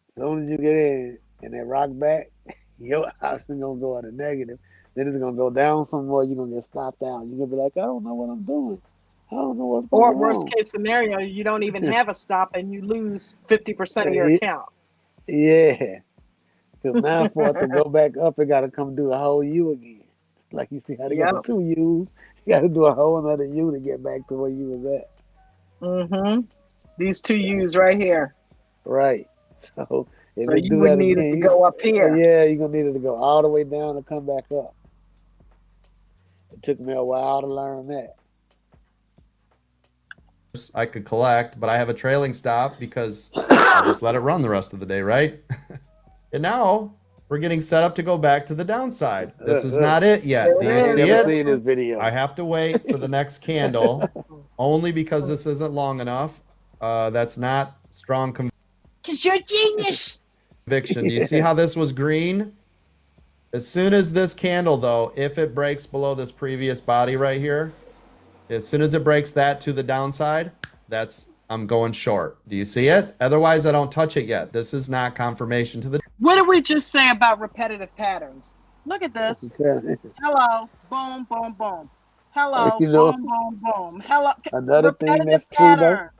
As soon as you get in and they rock back, your option gonna go at a negative. Then it's gonna go down some more. You're gonna get stopped out. You're gonna be like, I don't know what I'm doing. I don't know what's Or going worst on. case scenario, you don't even have a stop and you lose 50% of your Eh, account. yeah, because now for it to go back up, it gotta come do a whole U again. Like you see how they got the Yep. two U's. You gotta do a whole another U to get back to where you was at. Mm-hmm. These two Yeah, U's right here. right. So if So it you do would that need it again, to go up here. yeah, you're gonna need it to go all the way down and come back up. It took me a while to learn that. I could collect, but I have a trailing stop because I'll just let it run the rest of the day, right? And now we're getting set up to go back to the downside. This is Look, not it yet. There Do it you I ain't is. see never it? seen this I video. have to wait for the next candle only because this isn't long enough. That's not strong Because you're a genius. conviction. Do you see Yeah. how this was green? As soon as this candle, though, if it breaks below this previous body right here, as soon as it breaks that to the downside, I'm going short. Do you see it? Otherwise, I don't touch it yet. This is not confirmation to the. What did we just say about repetitive patterns? Look at I'm this. telling you. Hello, boom, boom, boom. Hello, You know, boom, boom, boom. Hello, another thing repetitive that's true though, pattern.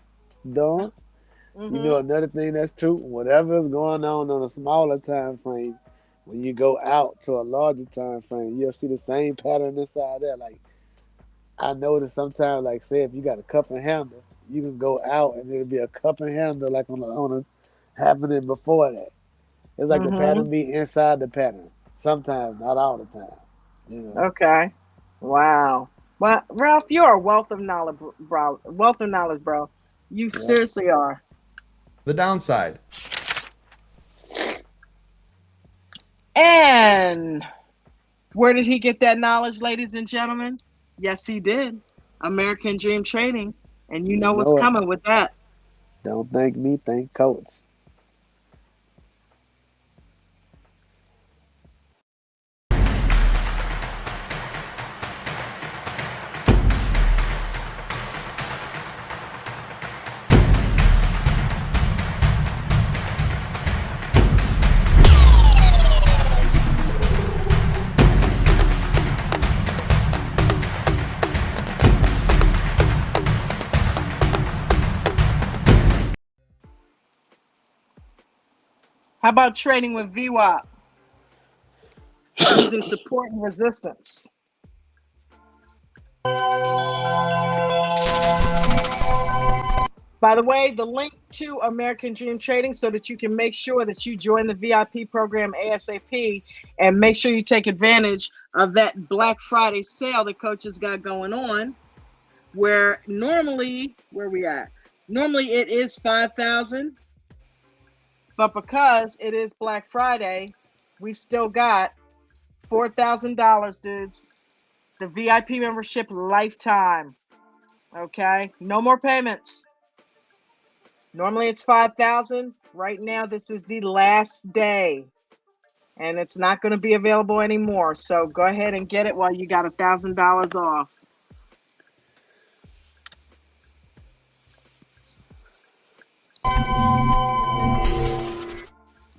Dawn. You know Mm-hmm. another thing that's true. Whatever is going on a smaller time frame, when you go out to a larger time frame, you'll see the same pattern inside there. Like I notice sometimes, like say if you got a cup and handle, you can go out and it'll be a cup and handle like on a happening before that. It's like the Mm-hmm. pattern be inside the pattern. Sometimes, not all the time. You know. Okay. Wow. Well, Ralph, you're a wealth of knowledge, bro. Wealth of knowledge, bro. You Yeah. seriously are. The downside. And where did he get that knowledge, ladies and gentlemen? Yes, he did. American Dream Trading. And you You know what's know it. coming with that. Don't thank me, thank coach. How about trading with VWAP using support and resistance? By the way, the link to American Dream Trading so that you can make sure that you join the VIP program ASAP and make sure you take advantage of that Black Friday sale that Coach has got going on, where normally, where we at? Normally it is 5,000, but because it is Black Friday, we've still got $4,000, dudes. The VIP membership lifetime. Okay, no more payments. Normally it's 5,000. Right now, this is the last day, and it's not going to be available anymore. So go ahead and get it while you got $1,000 off.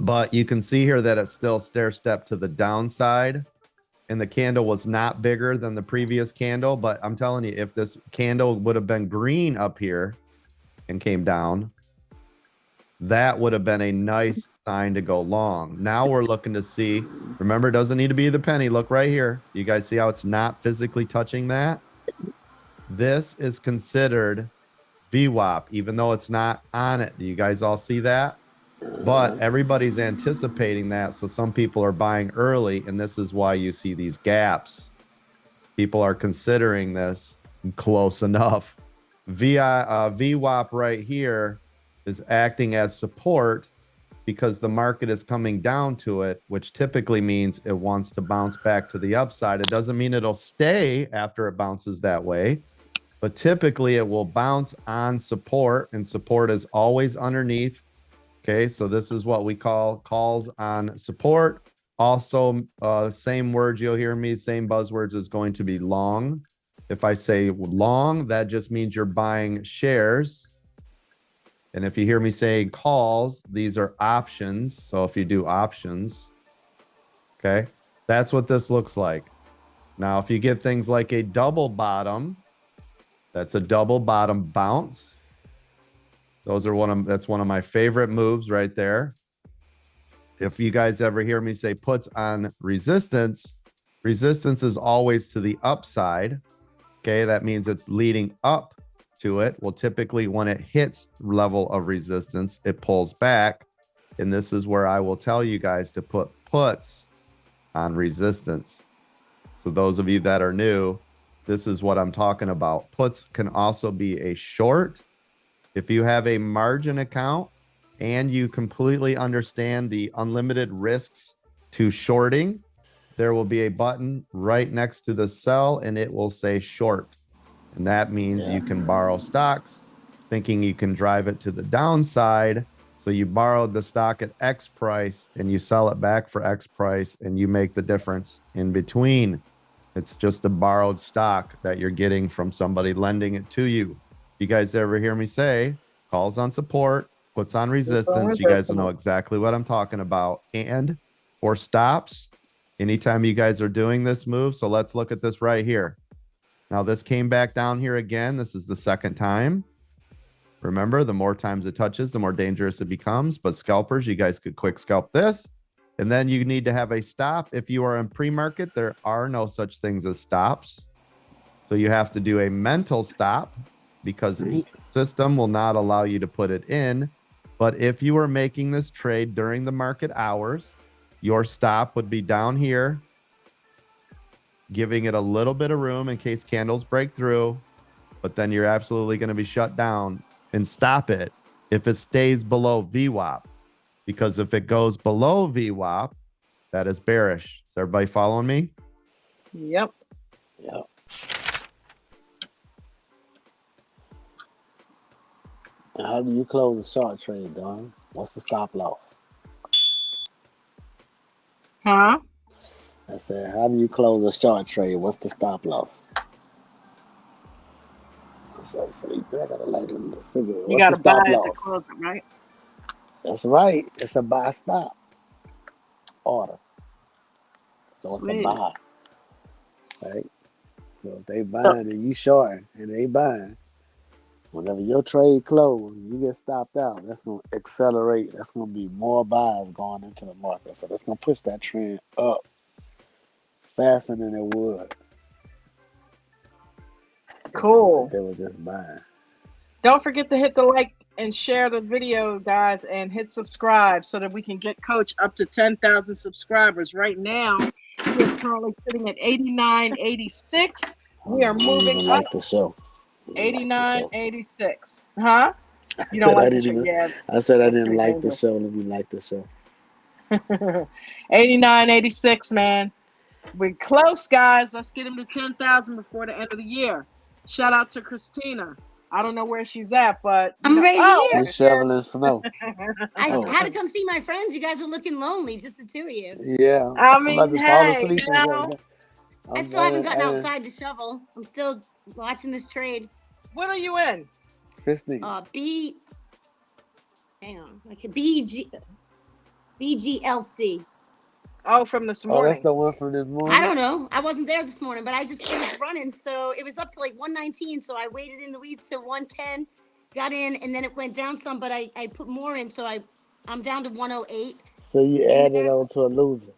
But you can see here that it's still stair step to the downside. And the candle was not bigger than the previous candle. But I'm telling you, if this candle would have been green up here and came down, that would have been a nice sign to go long. Now we're looking to see, remember, it doesn't need to be the penny. Look right here. You guys see how it's not physically touching that? This is considered VWAP, even though it's not on it. Do you guys all see that? But everybody's anticipating that. So some people are buying early, and this is why you see these gaps. People are considering this close enough. VWAP right here is acting as support because the market is coming down to it, which typically means it wants to bounce back to the upside. It doesn't mean it'll stay after it bounces that way, but typically it will bounce on support, and support is always underneath. Okay, so this is what we call calls on support. Also, same words you'll hear me, same buzzwords is going to be long. If I say long, that just means you're buying shares. And if you hear me saying calls, these are options. So if you do options, okay, that's what this looks like. Now, if you get things like a double bottom, that's a double bottom bounce. That's one of my favorite moves right there. If you guys ever hear me say puts on resistance, resistance is always to the upside. Okay, that means it's leading up to it. Well, typically when it hits level of resistance, it pulls back. And this is where I will tell you guys to put puts on resistance. So those of you that are new, this is what I'm talking about. Puts can also be a short. If you have a margin account and you completely understand the unlimited risks to shorting, there will be a button right next to the sell and it will say short. And that means you can borrow stocks thinking you can drive it to the downside. So you borrowed the stock at X price and you sell it back for X price and you make the difference in between. It's just a borrowed stock that you're getting from somebody lending it to you. You guys ever hear me say calls on support, puts on resistance? You guys will know exactly what I'm talking about. And for stops, anytime you guys are doing this move. So let's look at this right here. Now this came back down here again. This is the second time. Remember, the more times it touches, the more dangerous it becomes. But scalpers, you guys could quick scalp this. And then you need to have a stop. If you are in pre-market, there are no such things as stops. So you have to do a mental stop because the system will not allow you to put it in. But if you are making this trade during the market hours, your stop would be down here, giving it a little bit of room in case candles break through. But then you're absolutely going to be shut down and stop it if it stays below VWAP. Because if it goes below VWAP, that is bearish. Is everybody following me? Yep. Yep. How do you close a short trade, Don? What's the stop loss? Huh? I said, how do you close a short trade? What's the stop loss? I'm so sleepy. I gotta light in the cigarette. You What's got the to buy stop it to loss? close it, right? That's right. It's a buy stop order. So Sweet. it's a buy. Right? So if they buying and you short and they buying, whenever your trade close, you get stopped out, that's going to accelerate. That's going to be more buys going into the market. So that's going to push that trend up faster than it would. Cool. If they were just buying. Don't forget to hit the like and share the video, guys, and hit subscribe so that we can get Coach up to 10,000 subscribers. Right now, he is currently sitting at 89.86. We are moving up. Like the show. 89.86. Huh? You I don't like the show? Yeah. I said I didn't like the show. Let me like the show. 89.86, man. We're close, guys. Let's get him to 10,000 before the end of the year. Shout out to Christina. I don't know where she's at, but I'm right here. She's shoveling snow. I had to come see my friends. You guys were looking lonely, just the two of you. Yeah. I mean, hey, you know, I still haven't gotten outside to shovel. I'm still watching this trade. What are you in? Christine. Hang on. Like a BGLC. Oh, from this morning. Oh, that's the one from this morning? I don't know. I wasn't there this morning, but it was running. So it was up to like 119. So I waited in the weeds to 110, got in, and then it went down some, but I put more in. So I'm down to 108. So you added on to a loser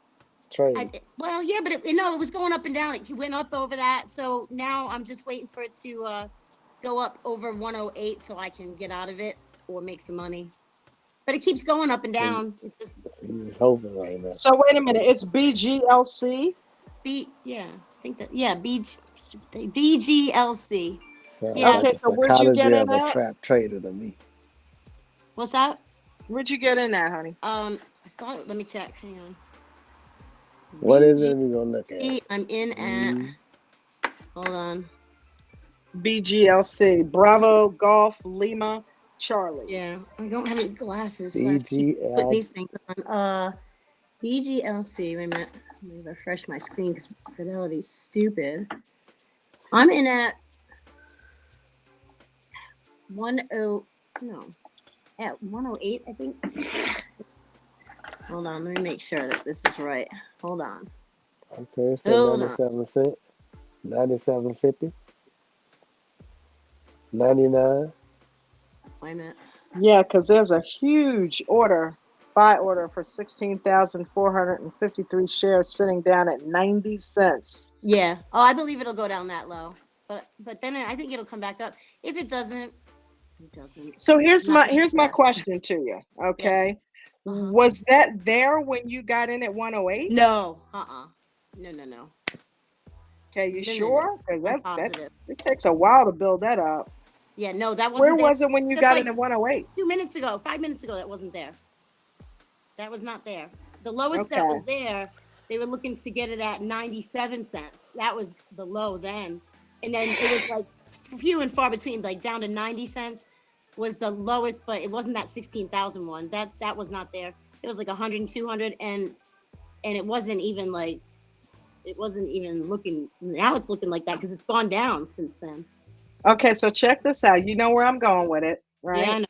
trade. Well, yeah, but it was going up and down. It went up over that. So now I'm just waiting for it to go up over 108 so I can get out of it or make some money. But it keeps going up and down. He's just hoping right now. So wait a minute, it's BGLC? BGLC. So yeah. Okay, so where'd you get in at? Trap trader to me. What's that? Where'd you get in at, honey? I thought. Let me check. Hang on. What is it? We gonna look at. I'm in at. Hold on. BGLC. Bravo Golf Lima Charlie. Yeah, I don't have any glasses. BGLC. Put these things on. BGLC. Wait a minute. Let me refresh my screen because Fidelity's stupid. I'm in at 108, I think. Hold on, let me make sure that this is right. Hold on. Okay, so Hold on. 97 cents, 97.50, 99. Wait a minute. Yeah, because there's a huge buy order for 16,453 shares sitting down at 90 cents. Yeah. Oh, I believe it'll go down that low. But then I think it'll come back up. If it doesn't, it doesn't. So here's Not my stressed. question to you. Okay. Uh-huh. Was that there when you got in at 108? No. No. Okay, you No. sure? Because I'm that positive. it takes a while to build that up. Yeah, no, that Where wasn't there. was it when you Just got like in at 108? 5 minutes ago, that wasn't there. That was not there. The lowest that Okay. was there, they were looking to get it at 97 cents. That was the low then. And then it was like few and far between, like down to 90 cents was the lowest, but it wasn't that 16,000 one. That was not there. It was like 100 and 200, and it wasn't even looking. Now it's looking like that because it's gone down since then. Okay, so check this out. You know where I'm going with it, right? Yeah,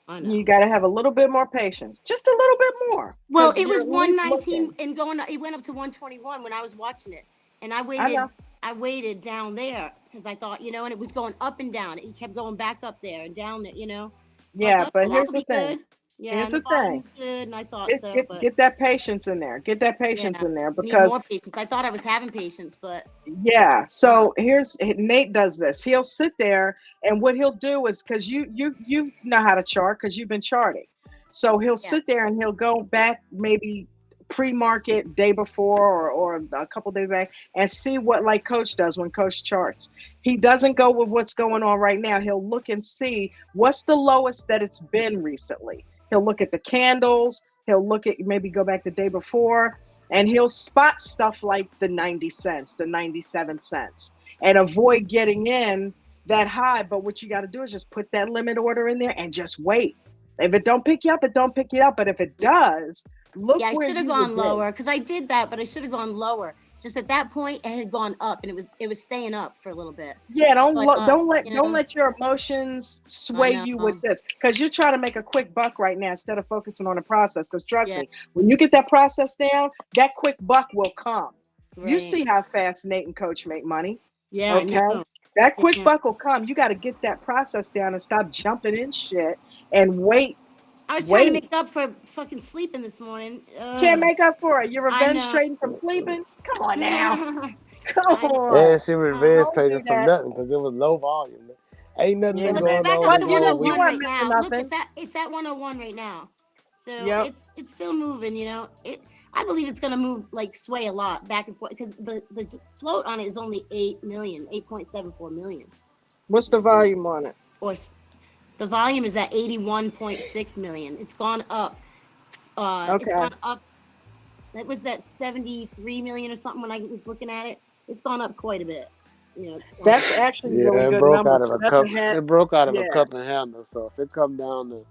I know. You got to have a little bit more patience, just a little bit more. Well, 'cause it was you're at least 119 looking. and going. It went up to 121 when I was watching it, and I know. waited down there because I thought, and it was going up and down. It kept going back up there and down there, So I Yeah, thought, but oh, here's that'll the be thing. good. Yeah, Here's and the the thing. volume's good, and I thought Get, so. get, But get that patience in there. Get that patience in there I need because more patience. I thought I was having patience, but yeah. So here's Nate does this. He'll sit there, and what he'll do is because you know how to chart because you've been charting. So he'll yeah, sit there and he'll go back maybe pre-market day before or a couple days back and see what like coach does when coach charts. He doesn't go with what's going on right now. He'll look and see what's the lowest that it's been recently. He'll look at the candles. He'll look at maybe go back the day before and he'll spot stuff like the 90 cents, the 97 cents, and avoid getting in that high. But what you got to do is just put that limit order in there and just wait. If it don't pick you up, it don't pick you up. But if it does, look yeah, I where should have you would gone be. lower because I did that, but I should have gone lower. Just at that point, it had gone up, and it was staying up for a little bit. Yeah, So I thought, don't let your emotions sway you with this because you're trying to make a quick buck right now instead of focusing on the process. Because trust me, when you get that process down, that quick buck will come. Right. You see how fast Nate and Coach make money. Yeah, Okay, I know. that quick buck will come. You got to get that process down and stop jumping in shit and wait. I was trying to make up for fucking sleeping this morning. Can't make up for it. You're I revenge know. trading from sleeping. Come on now. Come I know. on. And she revenge Don't trading do from that. nothing because it was low volume. Ain't nothing Yeah, been Look, man. it's going back on up this to But whole you 101 week. weren't right missing now. Look, nothing. it's at 101 right now. So Yep. it's still moving. I believe it's gonna move like sway a lot back and forth because the float on it is only 8.74 million. What's the volume on it? Or the volume is at 81.6 million. It's gone up. Okay. It's gone up. That was at 73 million or something when I was looking at it. It's gone up quite a bit. That's actually Yeah, really it good broke out numbers. of a That's cup. ahead. It broke out of Yeah. a cup and handle. So if it come down to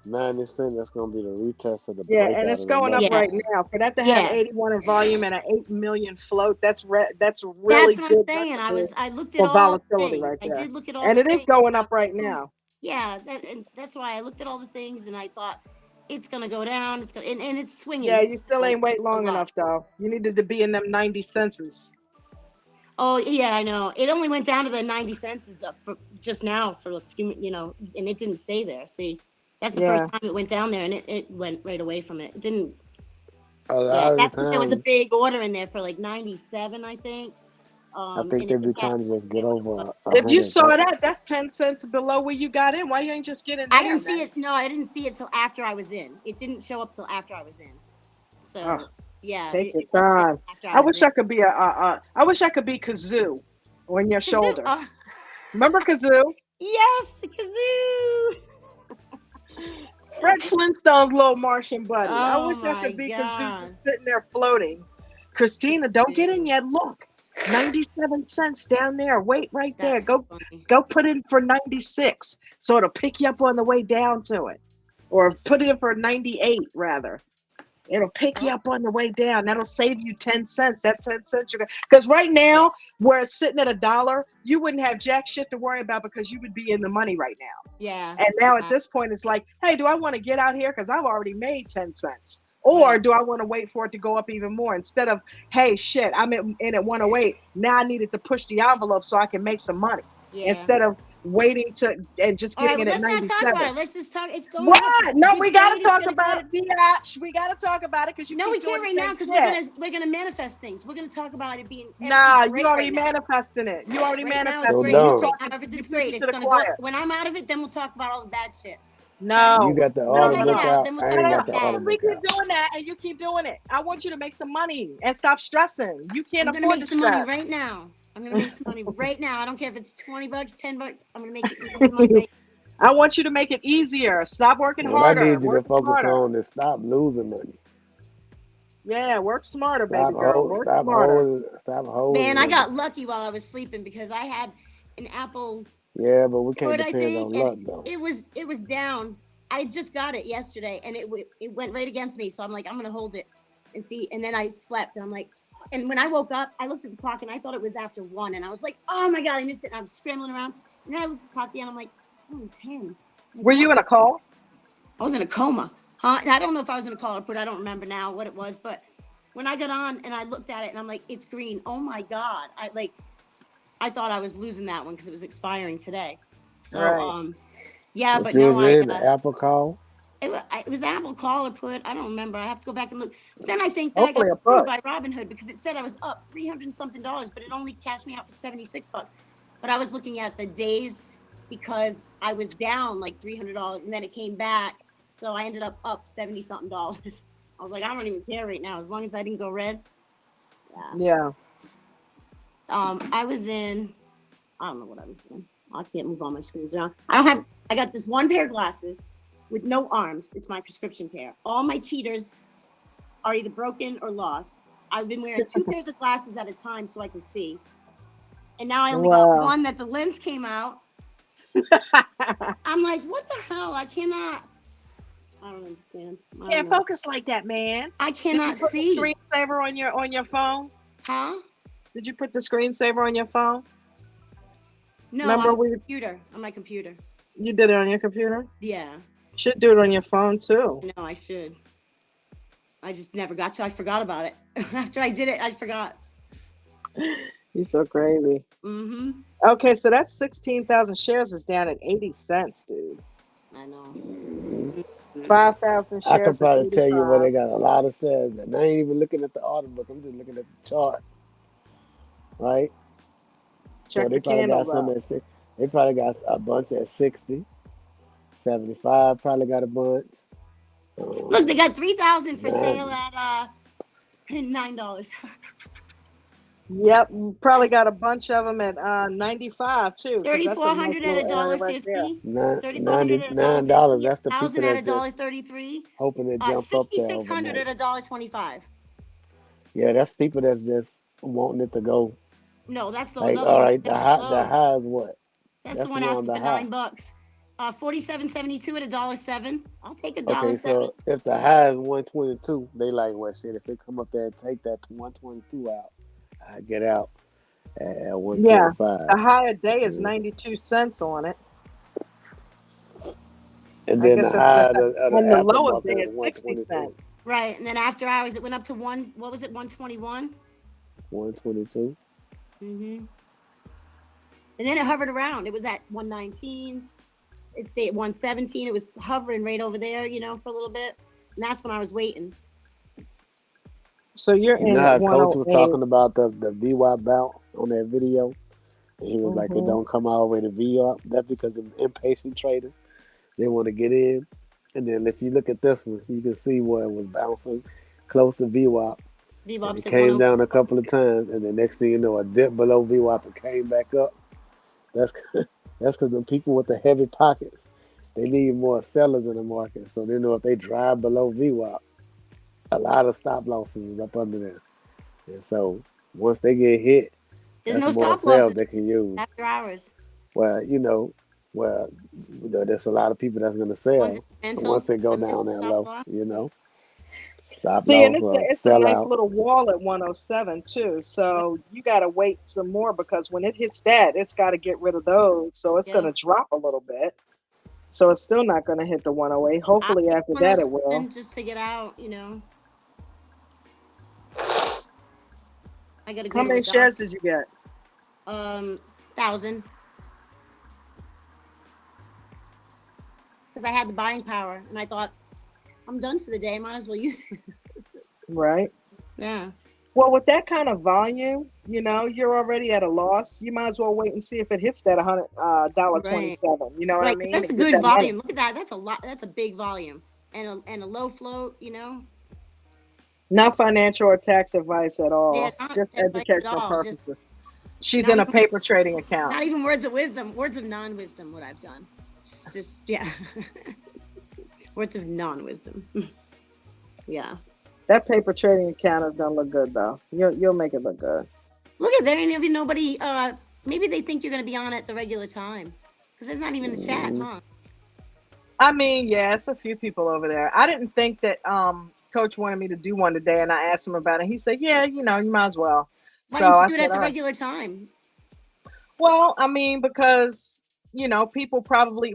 90 cents, that's gonna be the retest of the Yeah, breakout. and it's of the going up level. right now. For that to have 81 in volume and an 8 million float, that's really That's what I'm good saying. numbers I looked at for all volatility the things. right I there. did look at all And the it is things. going and I up was right like, now. Yeah, and that's why I looked at all the things and I thought it's gonna go down. It's gonna and it's swinging. Yeah, you still like, ain't wait long a lot. enough though. You needed to be in them 90 cents. Oh yeah, I know. It only went down to the 90 cents for just now for a few, and it didn't stay there. See, that's the first time it went down there, and it went right away from it. It didn't. That's because there was a big order in there for like 97, I think. I think they'd be trying to just get over. If you saw that, that's 10 cents below where you got in. Why you ain't just getting? I didn't see it. No, I didn't see it till after I was in. It didn't show up till after I was in. So yeah, take your time. I wish I could be I wish I could be Kazoo on your shoulder. Remember Kazoo? Yes, Kazoo. Fred Flintstone's little Martian buddy. Oh, I wish I could be Kazoo just sitting there floating. Christina, don't get in yet. Look, 97 cents down there. Wait right there. Go put in for 96. So it'll pick you up on the way down to it. Or put it in for 98 rather. It'll pick you up on the way down. That'll save you 10 cents. That 10 cents you're because right now, where it's sitting at $1, you wouldn't have jack shit to worry about because you would be in the money right now. Yeah. And now at this point, it's like, hey, do I want to get out here because I've already made 10 cents? Or Right. do I want to wait for it to go up even more instead of, hey, shit, I'm in at 108. Now I needed to push the envelope so I can make some money Yeah. instead of waiting to and just All right, getting well, it at let's not talk 97. about it. Let's just talk. It's going What? up. It's a No, good we got trade. to It's talk gonna go about up. it, Biatch. We got to talk about it because you No, keep we doing can't right the now same because shit. we're gonna manifest things. We're gonna talk about it being Nah, everything's you great already right now. manifesting it. You already Right now it's manifested So great. it. You dumb. Right talking, now everything's you great. preaching It's to the gonna go. choir. When I'm out of it, then we'll talk about all the bad shit. No, You got the As soon as order I get book out, out. then we'll I talk ain't about got the the order bad. we book keep out. doing that and you keep doing it. I want you to make some money and stop stressing. You can't I'm gonna afford make to some money stress. right now. I'm gonna make some money right now. I don't care if it's $20, $10. I'm gonna make it money right. I want you to make it easier. Stop working What I harder. need you to Work focus smarter. on is stop losing money. Yeah, work smarter, baby girl. Work Stop smarter. Man, holding I money. got lucky while I was sleeping because I had an Apple Yeah, but we can't foot, I depend think, on and luck though. it was down. I just got it yesterday, and it went right against me. So I'm like, I'm gonna hold it and see. And then I slept, and I'm like, and when I woke up, I looked at the clock, and I thought it was after 1, and I was like, oh my god, I missed it. And I was scrambling around, and then I looked at the clock again. I'm like, it's only 10. Like, Were you in a call? I was in a coma, huh? And I don't know if I was in a call put. I don't remember now what it was, but when I got on and I looked at it, and I'm like, it's green. Oh my god! I thought I was losing that one because it was expiring today. So Right. yeah, What but you no, was in the Apple call? it was Apple call or put. I don't remember. I have to go back and look. But then I think that I got Hopefully a screwed put. by Robinhood because it said I was up 300 and something dollars, but it only cashed me out for $76. But I was looking at the days because I was down like $300, and then it came back, so I ended up 70 something dollars. I was like, I don't even care right now as long as I didn't go red. Yeah. Yeah. I was in. I don't know what I was in. I can't move all my screens around. I don't have. I got this one pair of glasses with no arms. It's my prescription pair. All my cheaters are either broken or lost. I've been wearing 2 pairs of glasses at a time so I can see, and now I only got Wow. one that the lens came out. I'm like, what the hell? I cannot. I don't understand. I Can't don't know. focus like that, man. I Did you cannot put the see. screensaver on your phone? Huh? Did you put the screensaver on your phone? No, Remember on my computer. you did it on your computer? Yeah. Should do it on your phone too. No, I should. I just never got to. I forgot about it. After I did it, I forgot. You're so crazy. Mm-hmm. Okay, so that 16,000 shares is down at 80 cents, dude. I know. 5,000 I can shares at probably tell you where 85. they got a lot of shares, and I ain't even looking at the order book. I'm just looking at the chart, right? So Check they the probably got candles some out. at six. They probably got a bunch at 60, 75. Probably got a bunch. Look, they got 3,000 for 90. sale at $9. Yep, you probably got a bunch of them at 95 too, because that's a nice 3,400 at little a area dollar right there. 50. $3,400 at a dollar $99. 50. That's the people 1,000 at a that's dollar just 33. hoping to jump up there 6,600 overnight. at a dollar 25. Yeah, that's people that's just wanting it to go. No, that's those Like, other all ones. right, the high is what? That's the one on asking the for high. $9. 47.72 at a dollar 7. I'll take a Okay, dollar 7. so if the high is 122, they like, well, shit, if they come up there and take that 122 out, I get out at Yeah, 125. the higher day is 92 cents on it. And I then guess the that's high the, of the and the lowest day aftermarket is is 60 122. cents. Right, and then after hours, it went up to what was it, 121? 122. Mm-hmm. And then it hovered around. It was at 119. It stayed at 117. It was hovering right over there, for a little bit. And that's when I was waiting. So you're You know in how at Coach was 108. talking about the VWAP bounce on that video? And he was like, it Mm-hmm. don't come all the way to VWAP. That's because of impatient traders. They want to get in. And then if you look at this one, you can see where it was bouncing close to VWAP. And VWAP's it at came 104. down a couple of times. And the next thing you know, a dip below VWAP and came back up. That's because the people with the heavy pockets, they need more sellers in the market. So they know if they drive below VWAP, a lot of stop losses is up under there. And so once they get hit, There's that's no more stop sales losses they can use. after hours. Well, there's a lot of people that's going to Once sell it's mental, once they go a mental down that stop low, loss. Stop See, and loss or it's a sell nice out. little wall at 107 too. So you got to wait some more because when it hits that, it's got to get rid of those. So it's going Yeah. to drop a little bit. So it's still not going to hit the 108. I Hopefully hit after that it will. 107 just to get out, you know. I gotta go How to a many doc. shares did you get? 1,000. Because I had the buying power and I thought, I'm done for the day. Might as well use it. Right. Yeah. Well, with that kind of volume, you're already at a loss. You might as well wait and see if it hits that $100 Right. 27. You know what I Right. 'Cause mean? that's a And get good that money. volume. Look at that. That's a lot. That's a big volume. And a low float, you know. Not financial or tax advice at Yeah, all. not Just advice at educational all. Just purposes. She's not in a even paper trading account. not even words of wisdom, words of non-wisdom, what I've done. It's just yeah. Words of non-wisdom. Yeah. That paper trading account is gonna look good though. You'll make it look good. Look at there ain't even nobody maybe they think you're gonna be on at the regular time. Because there's not even a chat, huh? I mean, yeah, it's a few people over there. I didn't think that Coach wanted me to do one today, and I asked him about it. He said, "Yeah, you might as well." Why So didn't you I do it said, at the "All right." regular time? Well, I mean, because people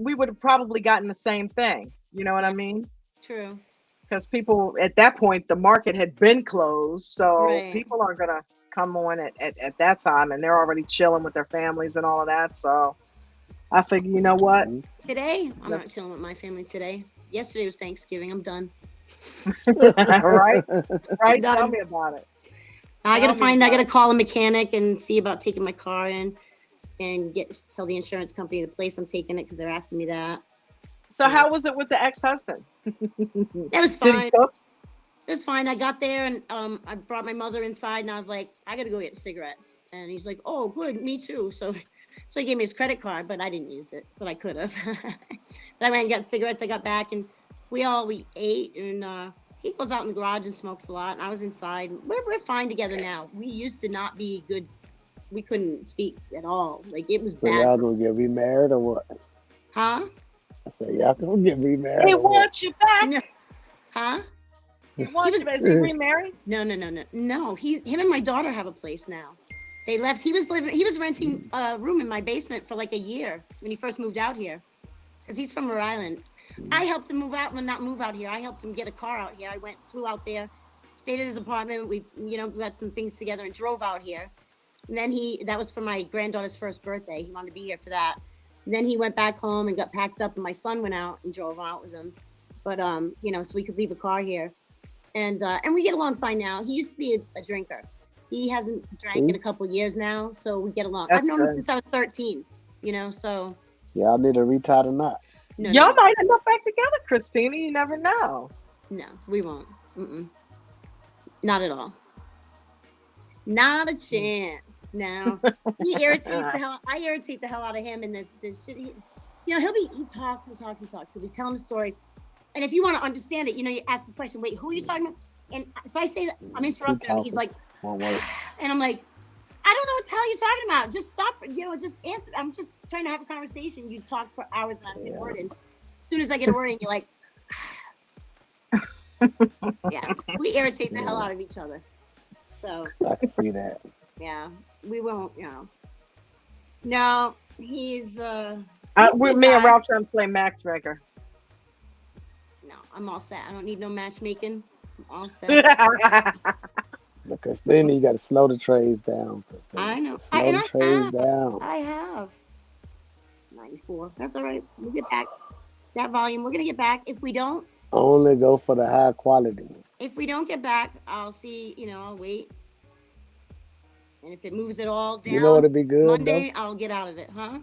we would have probably gotten the same thing. You know what I Yeah, mean? true. Because people at that point, the market had been closed, so Right. people aren't gonna come on at that time, and they're already chilling with their families and all of that. So I figure, you know what? Today, I'm not chilling with my family today. Yesterday was Thanksgiving. I'm done. Right? I'm Right? Tell done. me about it. I Tell me about gotta it. call a mechanic and see about taking my car in and tell the insurance company the place I'm taking it because they're asking me that. So how was it with the ex-husband? That was Did he fine. cook? It was fine. I got there and I brought my mother inside and I was like, I gotta go get cigarettes. And he's like, oh, good, me too. So he gave me his credit card, but I didn't use it, but I could have. But I went and got cigarettes. I got back and we ate and he goes out in the garage and smokes a lot. And I was inside. We're fine together now. We used to not be good. We couldn't speak at all. Like it was So bad. y'all gonna get remarried or what? Huh? I said y'all gonna get remarried He or what? wants you back. No. Huh? He wants you back. Is he remarried? No. No. Him and my daughter have a place now. They left. He was renting a room in my basement for like a year when he first moved out here. Because he's from Rhode Island. I helped him move out. Well, not move out here. I helped him get a car out here. Flew out there, stayed at his apartment. We, got some things together and drove out here. And then that was for my granddaughter's first birthday. He wanted to be here for that. And then he went back home and got packed up and my son went out and drove out with him. But, so we could leave a car here. And we get along fine now. He used to be a drinker. He hasn't drank in a couple of years now, so we get along. I've known him since I was 13, so. Y'all need to retie the knot. No, Y'all might end up back together, Christina. You never know. No, we won't. Not at all. Not a chance. No. He irritates the hell. I irritate the hell out of him, and the shit. He talks and talks and talks. He'll be telling a story, and if you want to understand it, you ask a question. Wait, who are you talking about? And if I say that, I'm interrupting him. He's like, one word. And I'm like, I don't know what the hell you're talking about. Just stop for, just answer. I'm just trying to have a conversation. You talk for hours and I don't get a word in. As soon as I get a word in, you're like, yeah, we irritate the hell out of each other. So I can see that. yeah, we won't, No, he's me and Ralph trying to play matchmaker. No, I'm all set. I don't need no matchmaking. I'm all set. But Christina, you got to slow the trades down. Christina. I know. Slow the trades down. I have 94. That's all right. We'll get back that volume. We're gonna get back. If we don't, only go for the high quality. If we don't get back, I'll see. I'll wait. And if it moves at all down, what'd be good Monday, though? I'll get out of it, huh?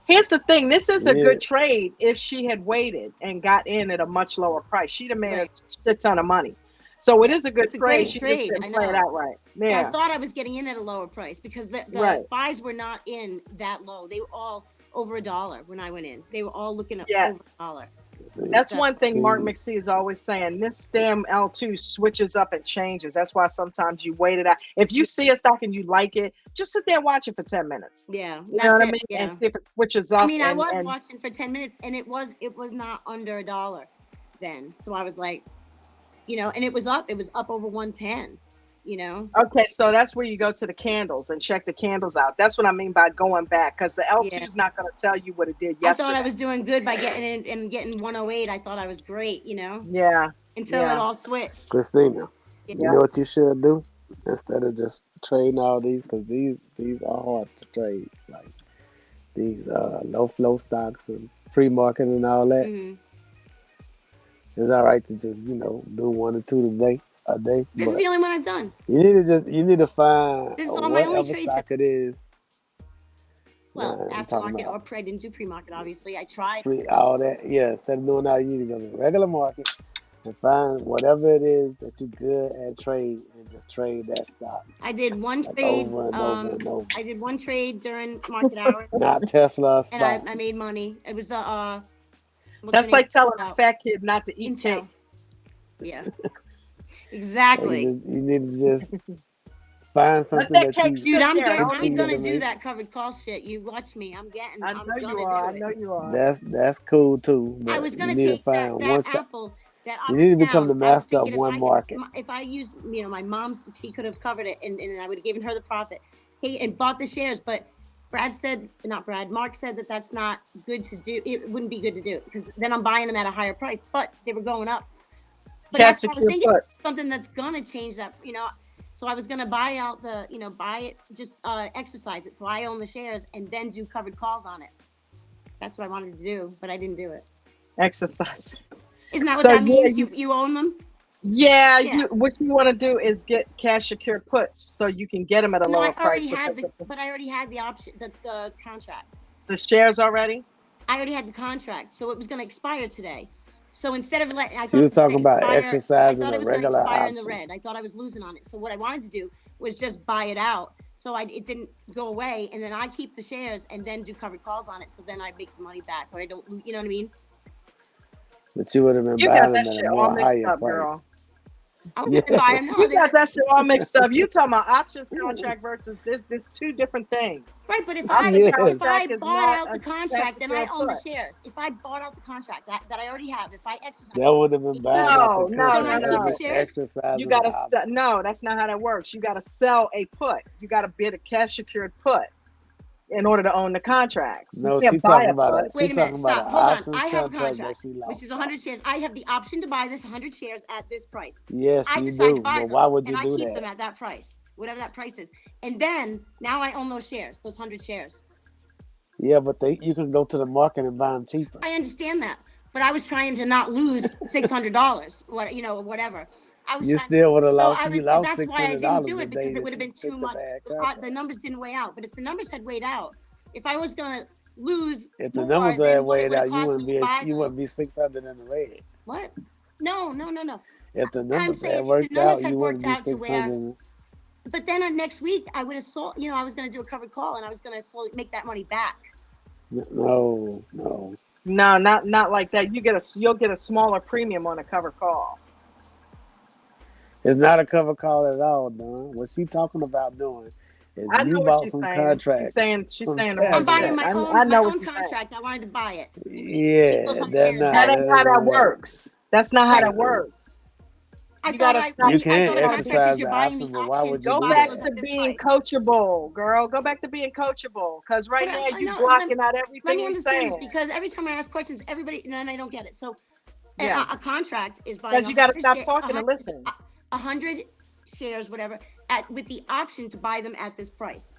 Here's the thing. This is a good trade if she had waited and got in at a much lower price. She'd have made a shit ton of money. So it is a good trade. She just didn't play it out right. Yeah. I thought I was getting in at a lower price because the buys were not in that low. They were all over $1 when I went in. They were all looking at over $1. That's one thing Mark McSee is always saying. This damn L2 switches up and changes. That's why sometimes you wait it out. If you see a stock and you like it, just sit there and watch it for 10 minutes. Yeah. You know what I mean? Yeah. And see if it switches up. I mean, I was watching for 10 minutes and it was not under $1 then. So I was like, and it was up over 110, Okay, so that's where you go to the candles and check the candles out. That's what I mean by going back, because the L2 Yeah. is not going to tell you what it did I yesterday. thought I was doing good by getting in and getting 108. I thought I was great, Yeah. until it all switched. Christina, Yeah. you know what you should do instead of just trading all these, because these are hard to trade, like these low flow stocks and free market and all that. Mhm. It's all right to just do 1 or 2 a day. This is But the only one I've done. you need to find This is all my only whatever trades. stock it is. Well, I'm talking aftermarket about or pre. I didn't do pre-market, obviously. I tried. free, all that. Yeah, instead of doing that, you need to go to the regular market and find whatever it is that you're good at trade and just trade that stock. I did one Like trade. over and over and over. I did one trade during market hours, Not Tesla and stock. I made money. It was That's like telling a fat kid not to eat cake. Intel. Yeah, exactly. You need to just find something that that cake you. sit Dude, I'm there. getting. Don't I'm eat gonna it. do that covered call shit. You watch me. I'm I gonna know you do are. I it. know you are. That's cool too. But I was gonna you need take to find that one stock. apple that I You need to put become down. the I was master of thinking one market. if I used, my mom's, she could have covered it, and I would have given her the profit, and bought the shares. But Mark said that that's not good to do. It wouldn't be good to do because then I'm buying them at a higher price, but they were going up. But that's what I was thinking, something that's gonna change that, So I was gonna buy out buy it, just exercise it. So I own the shares and then do covered calls on it. That's what I wanted to do, but I didn't do it. Exercise. Isn't that what that means? You own them? Yeah. What you want to do is get cash secured puts so you can get them at a lower price. But I already had the option, the contract. The shares already? I already had the contract, so it was going to expire today. So instead of letting, She was talking about exercising a regular option. In the red. I thought I was losing on it. So what I wanted to do was just buy it out, so it didn't go away, and then I keep the shares and then do covered calls on it. So then I make the money back, or I don't. You know what I mean? But you would have been buying them at a more higher price. Girl. I wouldn't buy them. You got that shit all mixed up. You talking about options contract versus this two different things. Right, but if I bought out the contract, then I own the shares. If I bought out the contract that I already have, if I exercise, that would have been buying out the contract. No. You gotta sell. No, that's not how that works. You gotta sell a put. You gotta bid a cash secured put in order to own the contracts. No, she's talking about it. Wait a minute, stop. Hold on. I have a contract, which is 100 shares. I have the option to buy this 100 shares at this price. Yes, I you decide do. to buy But them, why would you and do I keep that? them at that price, whatever that price is. And then now I own those shares, those 100 shares. Yeah, but you can go to the market and buy them cheaper. I understand that, but I was trying to not lose $600. Whatever. You still would have lost. That's $600 why I didn't do it, because it would have been too much. The numbers didn't weigh out. But if the numbers had weighed out, if I was gonna lose, if the numbers had weighed out, you wouldn't be 600 in the red. What? No. If the numbers had worked out, you wouldn't be 600. But then next week, I would have sold. I was going to do a covered call, and I was going to slowly make that money back. No, not like that. You'll get a smaller premium on a covered call. It's not a cover call at all, Don. What she talking about doing is you bought some contracts. She's saying I'm buying my own contract. I wanted to buy it. Yeah, that ain't how that works. That's not how that works. You can't exercise the option, but why would you go back to being coachable, girl? Go back to being coachable, because right now you're blocking out everything. Let me understand this, because every time I ask questions, everybody, and then I don't get it. So, a contract is buying. Because you got to stop talking and listen. 100 shares, whatever, with the option to buy them at this price.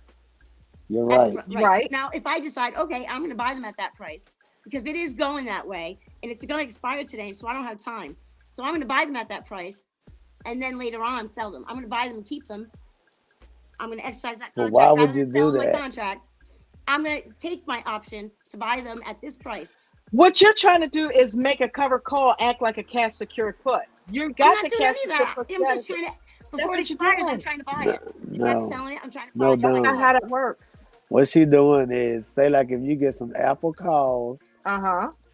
You're right. Right. Now, if I decide, okay, I'm going to buy them at that price because it is going that way and it's going to expire today, so I don't have time. So I'm going to buy them at that price and then later on sell them. I'm going to buy them and keep them. I'm going to exercise that contract. Well, why would you do that? My contract. I'm going to take my option to buy them at this price. What you're trying to do is make a cover call act like a cash secured put. You got the cash secured put. I'm just trying to, before it expires, I'm trying to buy it. I'm not selling it. I'm trying to buy it. That's not how that works. What she doing is, say like if you get some Apple calls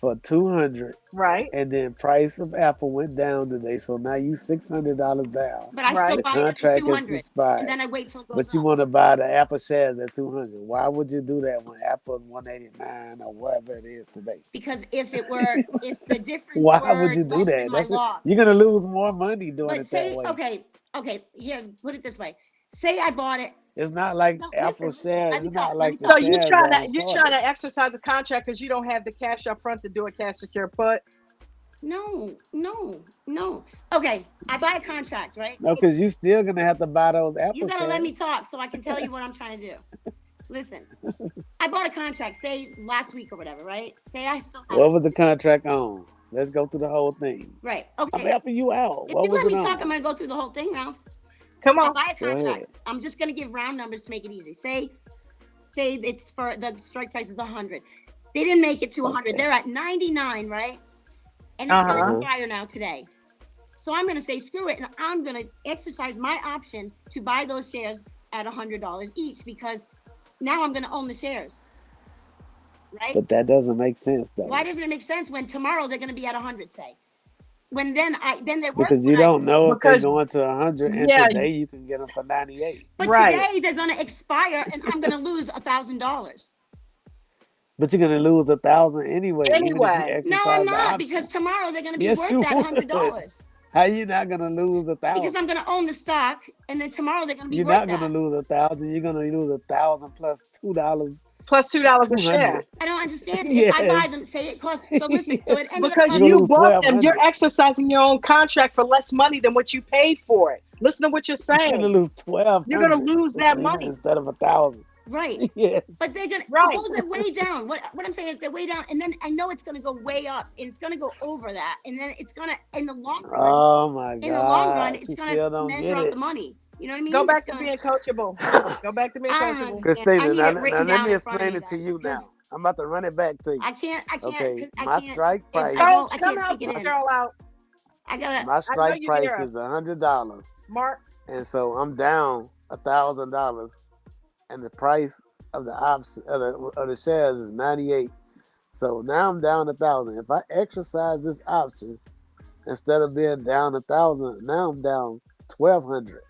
for 200, Right. and then price of Apple went down today, so now you $600 down. But I Right. still The buy it at the contract is 200, and expired, then I wait till it goes but you up. want to buy the Apple shares at 200. Why would you do that when Apple's 189 or whatever it is today? Because if the difference Why were would you do less than that? my That's it. loss. You're gonna lose more money doing But it that say, way. okay, here, put it this way. Say I bought it. It's not like No, Apple listen, shares. let me It's talk. not Let me like the So talk. you're shares trying are to on you're trying to shortage. exercise the contract because you don't have the cash up front to do a cash secure put. No. Okay, I buy a contract, right? No, because you still gonna have to buy those You Apple gotta let me shares. talk so I can tell you what I'm trying to do. Listen, I bought a contract, say last week or whatever, right? Say I still have What it. was the contract on? Let's go through the whole thing. Right. I'm Okay. helping you out. If What you was let it me talk, I'm on? gonna go through the whole thing, Ralph. Come I on. buy a Go contract. ahead. I'm just gonna give round numbers to make it easy. Say it's for the strike price is 100. They didn't make it to 100. Okay. They're at 99, right? And it's gonna Uh-huh. expire now today. So I'm gonna say screw it, and I'm gonna exercise my option to buy those shares at $100 each because now I'm gonna own the shares, right? But that doesn't make sense Why though, doesn't it make sense when tomorrow they're gonna be at 100, say? When then they're worth because you what I. don't know if they're Because going to 100, and yeah, today you can get them for 98. But right. today they're gonna expire, and I'm gonna lose $1,000. But you're gonna lose 1,000 anyway, even if you Anyway, No, I'm exercise the not, option. because tomorrow they're gonna be Yes, worth you that would. $100. How you not gonna lose Because 1,000? I'm gonna own the stock, and then tomorrow they're gonna be You're worth not gonna that. lose 1,000. You're gonna lose 1,000 plus $2, plus $2 a 200. share. I don't understand. If I buy them, Yes. say it costs. So listen. So it Yes. ended up Because You're gonna you costing. lose bought them, you're 1,200. exercising your own contract for less money than what you paid for it. Listen to what you're You're gonna saying. lose You're gonna 1,200, lose that Selena, money. instead of 1,000. Right. Yes. But they're gonna Right. suppose they're way down. What I'm saying is they're way down, and then I know it's gonna go way up, and it's gonna go over that, and then it's gonna in the long run. Oh my In the long run, God. it's She gonna still don't measure get out it. the money. You know what I mean? Go It's back to gonna. being coachable. Go back to being I don't coachable. understand. I Christina, need now, it now written let down me in front of explain me it to then, you now. because I'm about to run it back to you. I can't, Okay, I my can't. strike price. I Coach, come can't help stick it this in. girl out. I gotta. My I know strike you price hear is us, $100, Mark. and so I'm down $1,000, and the price of the option of the shares is 98. So now I'm down 1,000. If I exercise this option, instead of being down 1,000, now I'm down 1,200,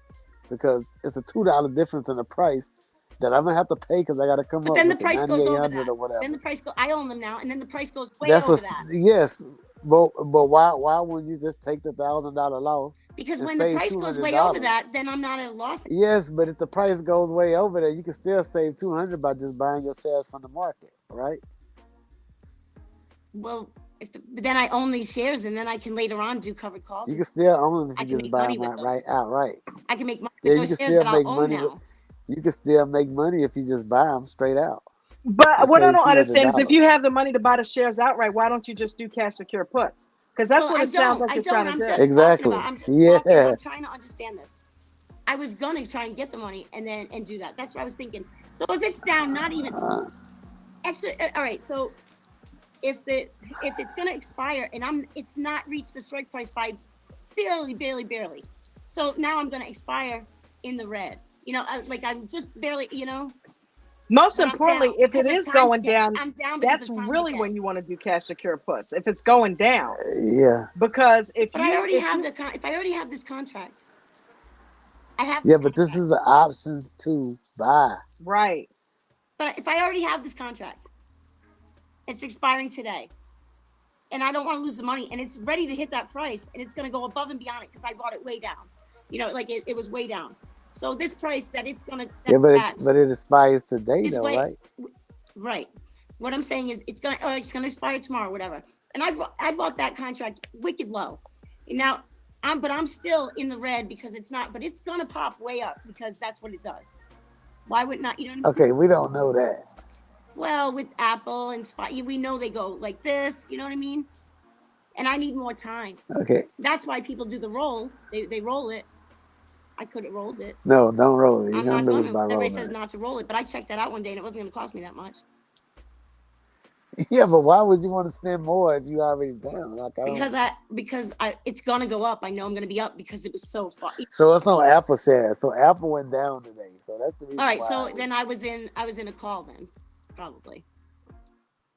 because it's a $2 difference in the price that I'm gonna have to pay because I got to come But up then the with the price goes over 9,800 that. or whatever. Then the price go. I own them now, and then the price goes way That's over a that. yes, but why wouldn't you just take the $1,000 loss Because and when the save price goes way over $200? that, then I'm not at a loss. Yes, but if the price goes way over there, you can still save 200 by just buying your shares from the market, right? Well, then I own these shares, and then I can later on do covered calls. You can still own them if I you can just make buy money them with them. right outright. I can make money Yeah, with you those can shares still that I'll make own money. now. You can still make money if you just buy them straight out But and what I save don't understand is if you $200. have the money to buy the shares outright, why don't you just do cash secure puts? Because that's Well, what I it sounds like don't. you're trying to I'm do. just talking Exactly. about. I'm just Yeah. talking. I'm trying to understand this. I was gonna try and get the money and do that. That's what I was thinking. So if it's down, not even extra. All right. So if it's gonna expire and it's not reached the strike price by barely. So now I'm gonna expire in the red. You know, like I'm just barely. You know, Most but I'm importantly, down if it because of is time going decay. down, I'm down because that's of time really decay. when you want to do cash secure puts. If it's going down, Yeah. because if But I you already if have you if I already have this contract, I have Yeah, this but this contract. is an option to buy. right, But if I already have this contract, it's expiring today, and I don't want to lose the money, and it's ready to hit that price, and it's going to go above and beyond it because I bought it way down. You know, like it was way down. So this price that it's going to Yeah, that but it expires today is though, way right? right. What I'm saying is it's gonna expire tomorrow, whatever. And I bought that contract wicked low. And now I'm still in the red because it's not, but it's gonna pop way up because that's what it does. Why would not? You know what I mean? Okay, we don't know that. Well, with Apple and Spot, we know they go like this. You know what I mean? And I need more time. Okay. That's why people do the roll. They roll it. I could have rolled it. No, don't roll it. You're I'm gonna not lose gonna. by Everybody rolling says it. not to roll it, but I checked that out one day and it wasn't gonna cost me that much. Yeah, but why would you want to spend more if you already down? Like Because it's gonna go up. I know I'm gonna be up because it was so far. So it's on Apple shares. So Apple went down today. So that's the reason All right, why. so then I was in a call then, probably.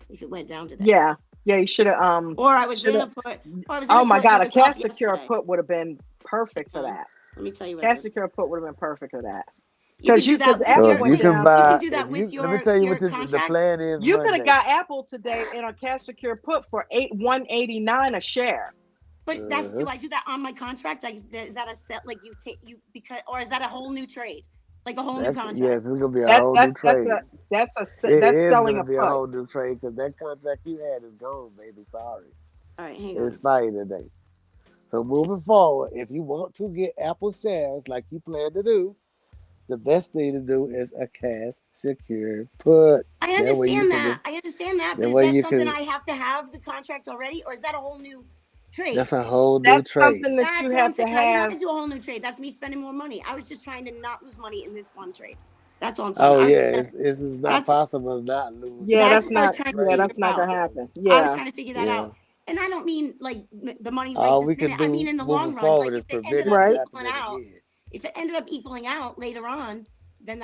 If it went down today. yeah. Yeah, you should have. Or I was shoulda- gonna put. Or I was Oh gonna my put, God, it a was up cash secure yesterday. put would have been perfect for that. Let me tell you what it Cash was. secure put would have been perfect for that. You can do Because that with So Apple your. if you went Wait, can down. you can buy, do if that with you, let me tell you your what the contract. plan is You could have Monday. got Apple today in a cash secure put for 189 a share. But that do I do that on my contract? Is that a set like you take you because or is that a whole new trade? Like a whole new contract? Yes, it's gonna be a That whole that new that's trade. a that's It that's is selling gonna a be a put. whole new trade because that contract you had is gone, baby. Sorry, All right, hang it on. expired today. So moving forward, if you want to get Apple shares like you plan to do, the best thing to do is a cash secure put. I That way you understand can. that. I understand that. But That is way that you something can. I have to have the contract already, or is that a whole new trade? That's a whole new That's trade. something that That's you what I'm have to saying. I didn't want have. to do a whole new trade. That's me spending more money. I was just trying to not lose money in this one trade. That's all I'm talking Oh about. yeah, it's not That's possible to not lose Yeah, money that's that's in what I was not. that trying to Yeah, trade. figure that's not out. gonna happen. I was Yeah, trying to figure that Yeah. out. And I don't mean like the money right All this we can minute. I mean do in the moving long run. forward Like is if it ended prevent it up from right. equaling happening out, again. if it ended up equaling out later on, then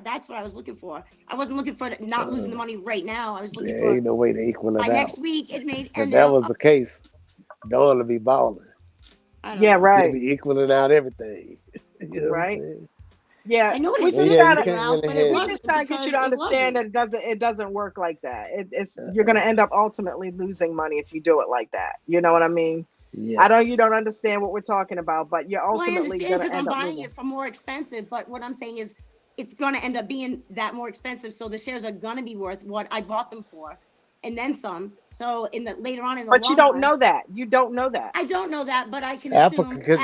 that's what I was looking for. I wasn't looking for not losing the money right now. I was looking There for ain't no way to equal by it out. next week it may If ended that up. was the case, Dawn would be balling. I don't Yeah, know. She'll right, be equaling out everything. You know what I'm right. saying? Yeah, I know what we it But just yeah, says you trying to there, can't Ralph, really but it hedge. we just wasn't trying to get you because to it understand wasn't. that it doesn't work like that. It's you're gonna end up ultimately losing money if you do it like that. You know what I mean? I know you Yes. don't understand what we're talking about, but you're Well, I ultimately understand gonna because I'm end up buying losing. it for more expensive, but what I'm saying is it's going to end up being that more expensive. So the shares are going to be worth what I bought them for and then some. So in the later on in the But you long don't run, know that. You don't know that. I don't know that, but I can Apple assume can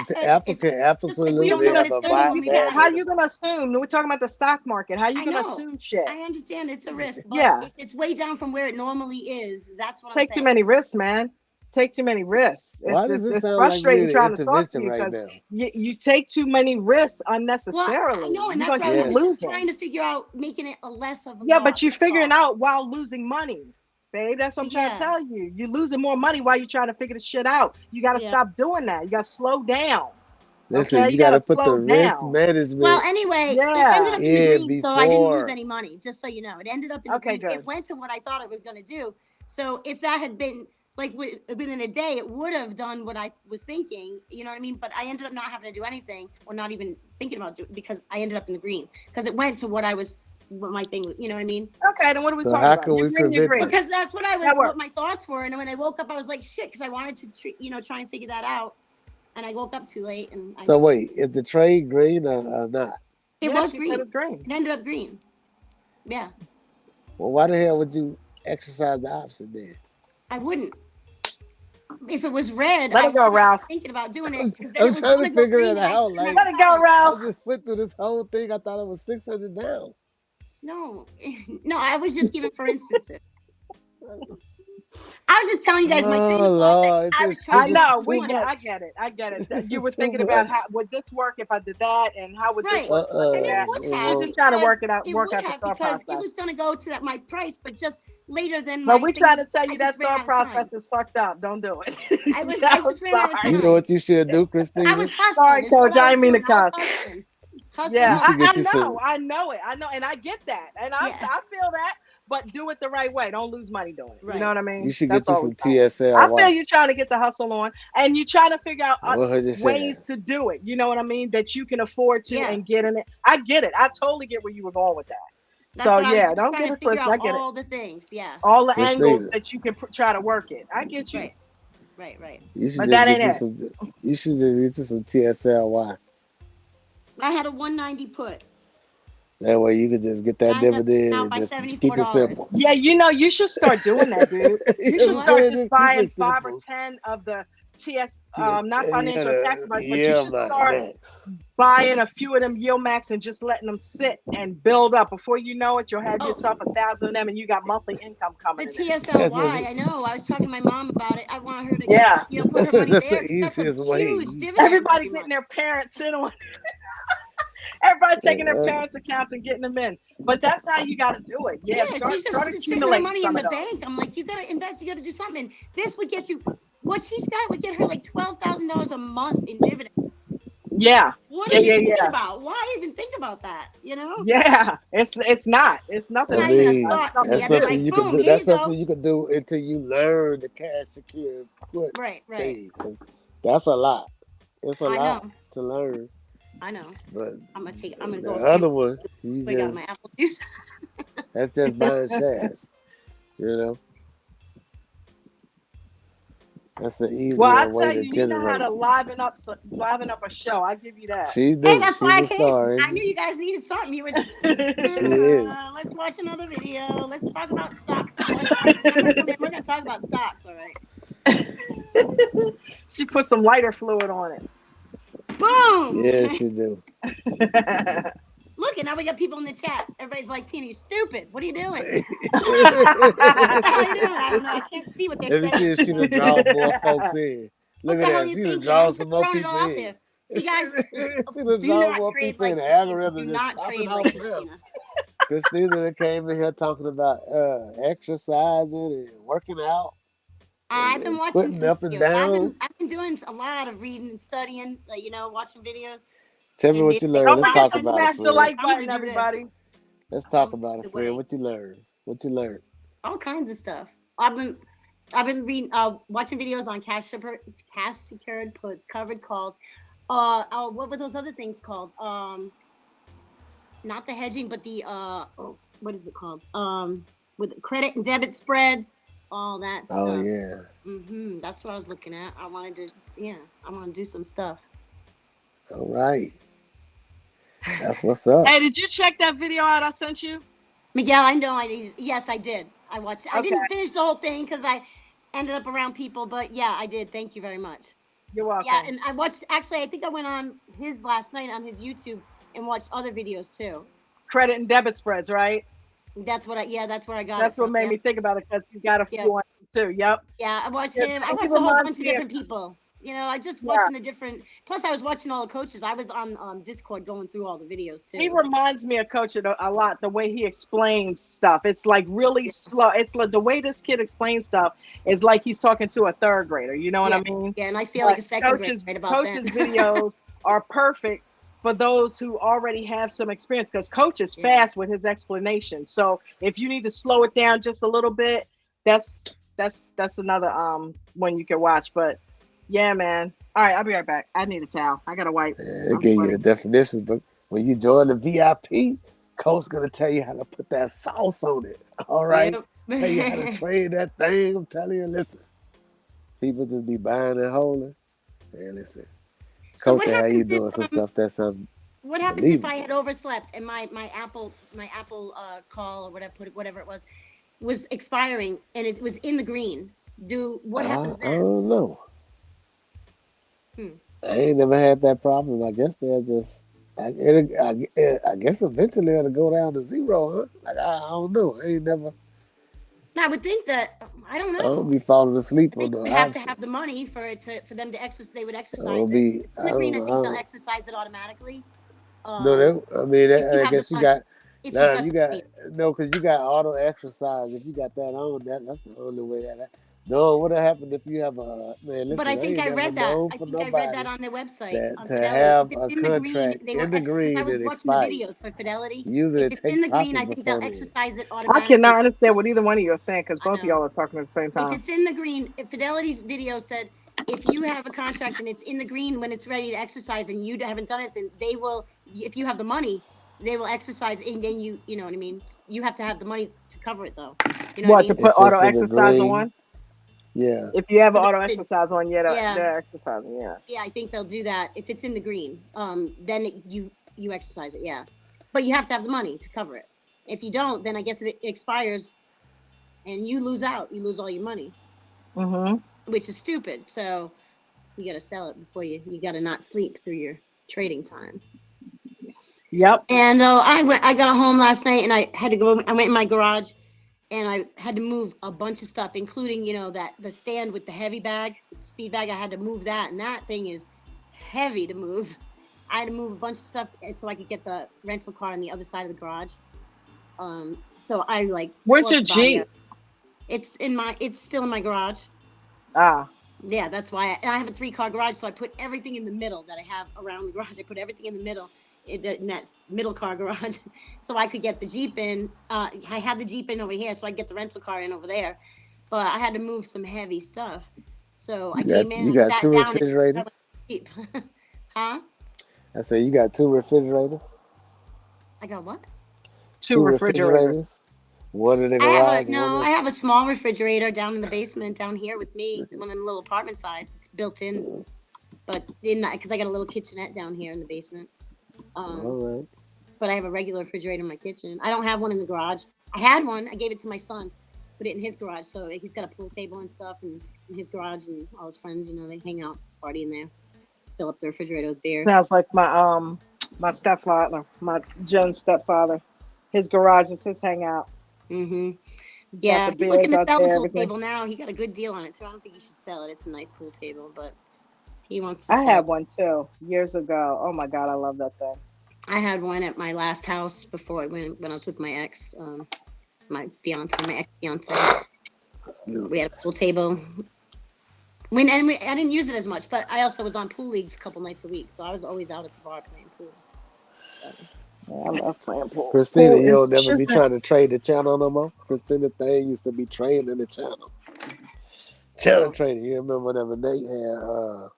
if just like we absolutely don't know what have it's a going to do buy when we bad buy How it. you minimum. gonna assume? We're talking about the stock market. How you I gonna know. assume shit? I understand it's a risk, but Yeah, if it's way down from where it normally is, that's what I'm take too saying. many risks, man. Take too many risks. Why It's does it's, it it's sound like we frustrating need an trying to talk to intervention you right because now? you take too many risks Well, I unnecessarily. know, and You're that's gonna why I keep was Yes. just losing. trying to figure out making it a less of a Yeah, but loss. you're That's figuring all. out while losing money, babe. That's what I'm trying to Yeah, tell you. You're losing more money while you're trying to figure the shit out. You got to yeah. stop doing that. You got to slow down. Listen, Okay, you you got got to to put the slow risk down. Well, management anyway, it ended Yeah. up in the in green, so I didn't lose before. any money. Just so you know, it ended up in the Okay, green. It good. went to what I thought it was going to do. So if that had been like within a day, it would have done what I was thinking. You know what I mean? But I ended up not having to do anything, or not even thinking about it, because I ended up in the green because it went to what my thing was. You know what I mean? Okay, then what are we So talking how about? can You're we green. You're prevent green. Because this? that's what That what works. my thoughts were. And when I woke up, I was like, shit, because I wanted to try and figure that out. And I woke up too late, and I So never. wait, is the trade green or not? It Yeah, was she said green. it's green. It ended up green. Yeah, Well, why the hell would you exercise the option then? I wouldn't. If it was red, Let I it go, would have Ralph. been thinking about doing it because then I'm it was trying going to to go figure green, it and I out. just didn't Like have Let the it go, time. I Ralph. just went through this whole thing. I thought it was 600 down. No, no, I was just giving for instances. I was just telling you guys my train Oh of thought that Lord, I was I trying to it's not know. lose too money. I much. get it. I get it. This You is were too thinking about how much. would this work if I did that, and how would this Right. work if I did And it that. would It have She's just won't. trying to because work out the thought it process. was going to go to that my price, but just later than But my we thing trying was. to tell I you just that ran thought out of process time. is fucked up. Don't do it. I I'm just ran out of sorry. You know time. what you should do, I was Christina? hustling. Sorry, Is what coach. I I was didn't mean to doing. I was cuss. hustling, Yeah, You should hustling. get I you some. know. I know it. I know. And I get that. And Yeah. I feel that. But do it the right way. Don't lose money doing it. You know Right. what I You mean? should That's get you all we're some saying. I feel TSLY. you trying to get the hustle on and you trying to figure out 100 ways to shares. do it. You know what I mean? That you can afford to Yeah. and get in it. I get it. I totally get where you were going with that. That's So what I was yeah, just don't trying get to it figure twisted. out I get it. all the things. Yeah. All the angles Christina, that you can try to work it. I get you. Right. Right. you should But just that get ain't you it. some. You should just get you some TSLY. I had a 190 put. That way you can just get And that I ended up dividend out and by just keep it $74. simple. Yeah, you should start doing that, dude. You You know should what I'm What? start saying? just Just keep buying it 5 or simple. 10 of the TS, Yeah, not financial tax advice, but you yeah, should start max. buying a few of them yield max and just letting them sit and build up. Before you know it, you'll have Oh, yourself 1,000 of them, and you got monthly income the coming in. That's TSLY. I know. I was talking to my mom about it. I want her to, Yeah, put her money that's there the because that's a easiest huge way. dividends everybody every getting month. their parents in on. Everybody taking their Uh, parents' accounts and getting them in. But that's how you got to do it. Yeah, Yeah, she's just start sticking her accumulating money in some of the those. bank. I'm like, you gotta invest. You gotta do something. And this would get you. What she's got would get her like $12,000 a month in dividends. Yeah, what Yeah, are you yeah, thinking yeah. about? Why even think about that? You know? Yeah, it's not. It's nothing. I Not even a mean, thought to me. that's I'd be something like, you can boom, do. here That's you go. something you can do until you learn the cash secure put Right. thing, because that's a lot. It's a I lot know. to learn. I know. But I'm gonna the go other one, you quick out of my just apple juice. that's just buying shares. You know, that's an Well, I easier way tell to you, you know how generate. to liven up a show. I give you that. She Hey, do. that's why She's I a came. star, I isn't knew she? you guys needed something. You were just She is. let's watch another video. Let's talk about stocks. I'm gonna come in. We're gonna talk about stocks, all right? She put some lighter fluid on it. Boom! Yeah, she do. Look, and now we got people in the chat. Everybody's like, Tina, you're stupid. What are you doing? Let What the hell are you doing? I don't know. I can't see what they're me see saying. if she done draw more folks in. What Look the at hell are that. you She done thinking? I'm draw just some more throwing it people all out in. there. See, guys, She done do draw not more trade people in. like The this, Tina. algorithm Do just not popping trade off like of this, them. Tina. Christina that came in here talking about exercising and working out I've been and watching putting some up and videos. down. I've been doing a lot of reading and studying, like, watching videos. Tell me And what you they learned. Don't Let's forget talk to about it, smash the friend. like I'm gonna button, do this. everybody. Let's talk I'm about it, the friend. way. What you learned? What you learned? All kinds of stuff. I've been reading, watching videos on cash secured puts, covered calls. What were those other things called? Not the hedging, but the what is it called? With credit and debit spreads, all that stuff. Oh yeah. That's what I was looking at. I want to do some stuff. All right. That's what's up. Hey, did you check that video out I sent you? Miguel, I know yes, I did. I watched it. I Okay. didn't finish the whole thing because I ended up around people, but yeah, I did. Thank you very much. You're welcome. Yeah, and I watched, actually, I think I went on his last night on his YouTube and watched other videos too. Credit and debit spreads, right? That's where I got That's it from. what made me think about it, because you got a few on too. Yep. Yeah, I watched Yeah, him. I he watched a whole reminds bunch of me of- different people. I just watching the different. Plus, I was watching all the coaches. I was on Discord going through all the videos too. He reminds me of Coach a lot. The way he explains stuff, it's like really slow. It's like the way this kid explains stuff is like he's talking to a third grader. You know what I mean? Yeah, and I feel like a second grader right about Coach's that. videos are perfect for those who already have some experience, because Coach is fast with his explanation. So if you need to slow it down just a little bit, that's another one you can watch. But yeah, man. All right, I'll be right back. I need a towel. I gotta wipe. Yeah, it give you the definitions, but when you join the VIP, Coach gonna tell you how to put that sauce on it. All right, tell you how to trade that thing. I'm telling you, listen. People just be buying and holding. Man, listen. So Coach, how you doing? Some stuff that's what happens if I had overslept and my Apple call or whatever it was expiring and it was in the green? What happens then? I don't know. I ain't never had that problem. I guess they'll just. I guess eventually it'll go down to zero, huh? Like I don't know. I ain't never. I would think that I don't know. I don't be falling asleep on the. They have to have the money for them to exercise. They would exercise it. In the green, I think they'll exercise it automatically. No, I mean, I guess you got. Because you got auto exercise. If you got that on, that's the only way that. No, what happened if you have a man? Listen, but I think I read that. I think I read that on their website. To have a contract in the green I was and watching the expired. videos for Fidelity. Usually if it's in the green, I think they'll exercise it automatically. I cannot understand what either one of you are saying, because both of y'all are talking at the same time. If it's in the green, Fidelity's video said if you have a contract and it's in the green when it's ready to exercise and you haven't done it, then they will. If you have the money, they will exercise, and then you know what I mean. You have to have the money to cover it, though. You know what I mean? To put auto exercise on? Yeah. If you have an auto exercise on, they're exercising. Yeah. Yeah, I think they'll do that if it's in the green. Then you exercise it. Yeah, but you have to have the money to cover it. If you don't, then I guess it expires, and you lose out. You lose all your money, which is stupid. So you got to sell it before you got to not sleep through your trading time. Yep. And I got home last night and I had to go. I went in my garage, and I had to move a bunch of stuff, including the stand with the heavy bag, speed bag. I had to move that, and that thing is heavy to move. I had to move a bunch of stuff so I could get the rental car on the other side of the garage. So I Where's your Jeep? It's still in my garage. Ah. Yeah, that's why I have a 3-car garage, so I put everything in the middle that I have around the garage. I put everything in the middle, in that middle car garage, so I could get the Jeep in. I had the Jeep in over here, so I get the rental car in over there. But I had to move some heavy stuff, so I came in You and got sat two down and I was refrigerators. Jeep. Huh? I said you got two refrigerators. I got what? Two Two refrigerators. refrigerators. One in the garage. One I in. have a small refrigerator down in the basement down here with me, one in a little apartment size. It's built in, but because I got a little kitchenette down here in the basement. All right. But I have a regular refrigerator in my kitchen. I don't have one in the garage. I had one. I gave it to my son, put it in his garage. So he's got a pool table and stuff in his garage, and all his friends, they hang out, party in there, fill up the refrigerator with beer. Sounds like my stepfather, my Jen's stepfather. His garage is his hangout. Mm-hmm. He's got Yeah, the he's looking beers to out sell the there, pool everything. table now. He got a good deal on it, so I don't think he should sell it. It's a nice pool table, but he wants to I sell had it. one too years ago. Oh my God, I love that thing. I had one at my last house before when I was with my ex, my ex-fiance. We had a pool table. I didn't use it as much, but I also was on pool leagues a couple nights a week, so I was always out at the bar playing pool. So. Yeah, I love playing pool. Christina, Pool you'll is never be just trying to trade the channel no more. Christina thing used to be trading the channel. Channel trading. You remember whenever Nate had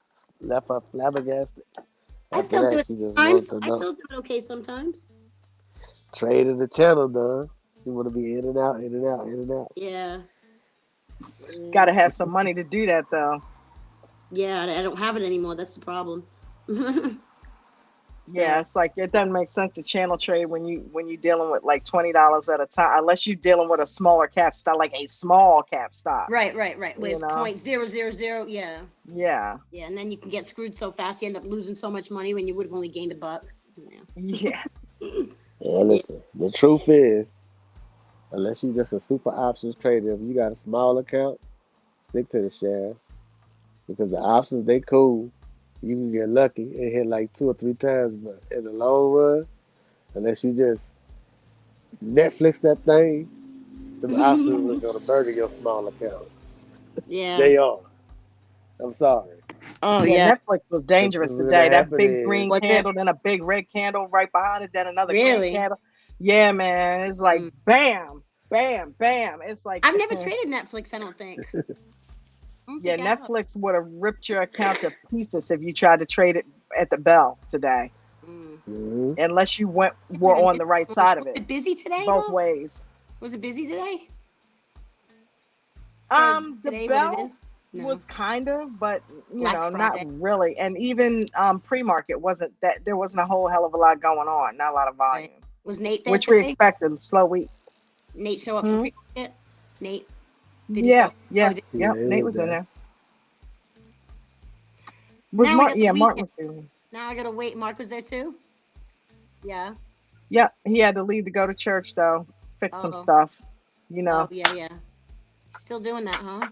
left her flabbergasted? I After still do that, it she just wanted sometimes. to I know. still do it okay sometimes. Trading the channel done. She want to be in and out, in and out, in and out. Yeah. got to have some money to do that though. Yeah, I don't have it anymore. That's the problem. Yeah, it's like it doesn't make sense to channel trade when you dealing with like $20 at a time, unless you're dealing with a smaller cap stock, like a small cap stock. Right. Where You it's know? 0.000. Yeah. Yeah. Yeah, and then you can get screwed so fast you end up losing so much money when you would have only gained $1. Yeah. Yeah. Yeah, listen. The truth is, unless you just a super options trader, if you got a small account, stick to the share because the options they cool. You can get lucky and hit like 2 or 3 times, but in the long run, unless you just Netflix that thing, the options are gonna burn your small account. Yeah. They are. I'm sorry. Oh Yeah, yeah. Netflix was dangerous What's today. gonna That happen big is green What's it? candle, then a big red candle right behind it, then another green Really? candle. Yeah, man. It's like Mm. bam, bam, bam. It's like I've never traded Netflix, I don't think. yeah, Netflix would have ripped your account to pieces if you tried to trade it at the bell today. Mhm. Unless you were on the right side of Was it. it busy today Both though? ways. Was it busy today? The Today what it bell is? No. was kind of, but Black not Friday. really. And even pre-market wasn't that there wasn't a whole hell of a lot going on, not a lot of volume. Right. Was Nate there Which we today? expected, slow week. Nate show up for pre-market? Nate? Did he Yeah, show- yeah, oh, did- yeah. he Nate was was in there. there. Was Now we Mark? got the Yeah, Mark weekend. was there. Now I gotta wait. Mark was there too? Yeah. Yeah, he had to leave to go to church though, fix some Oh. stuff. Oh yeah. Still doing that, huh?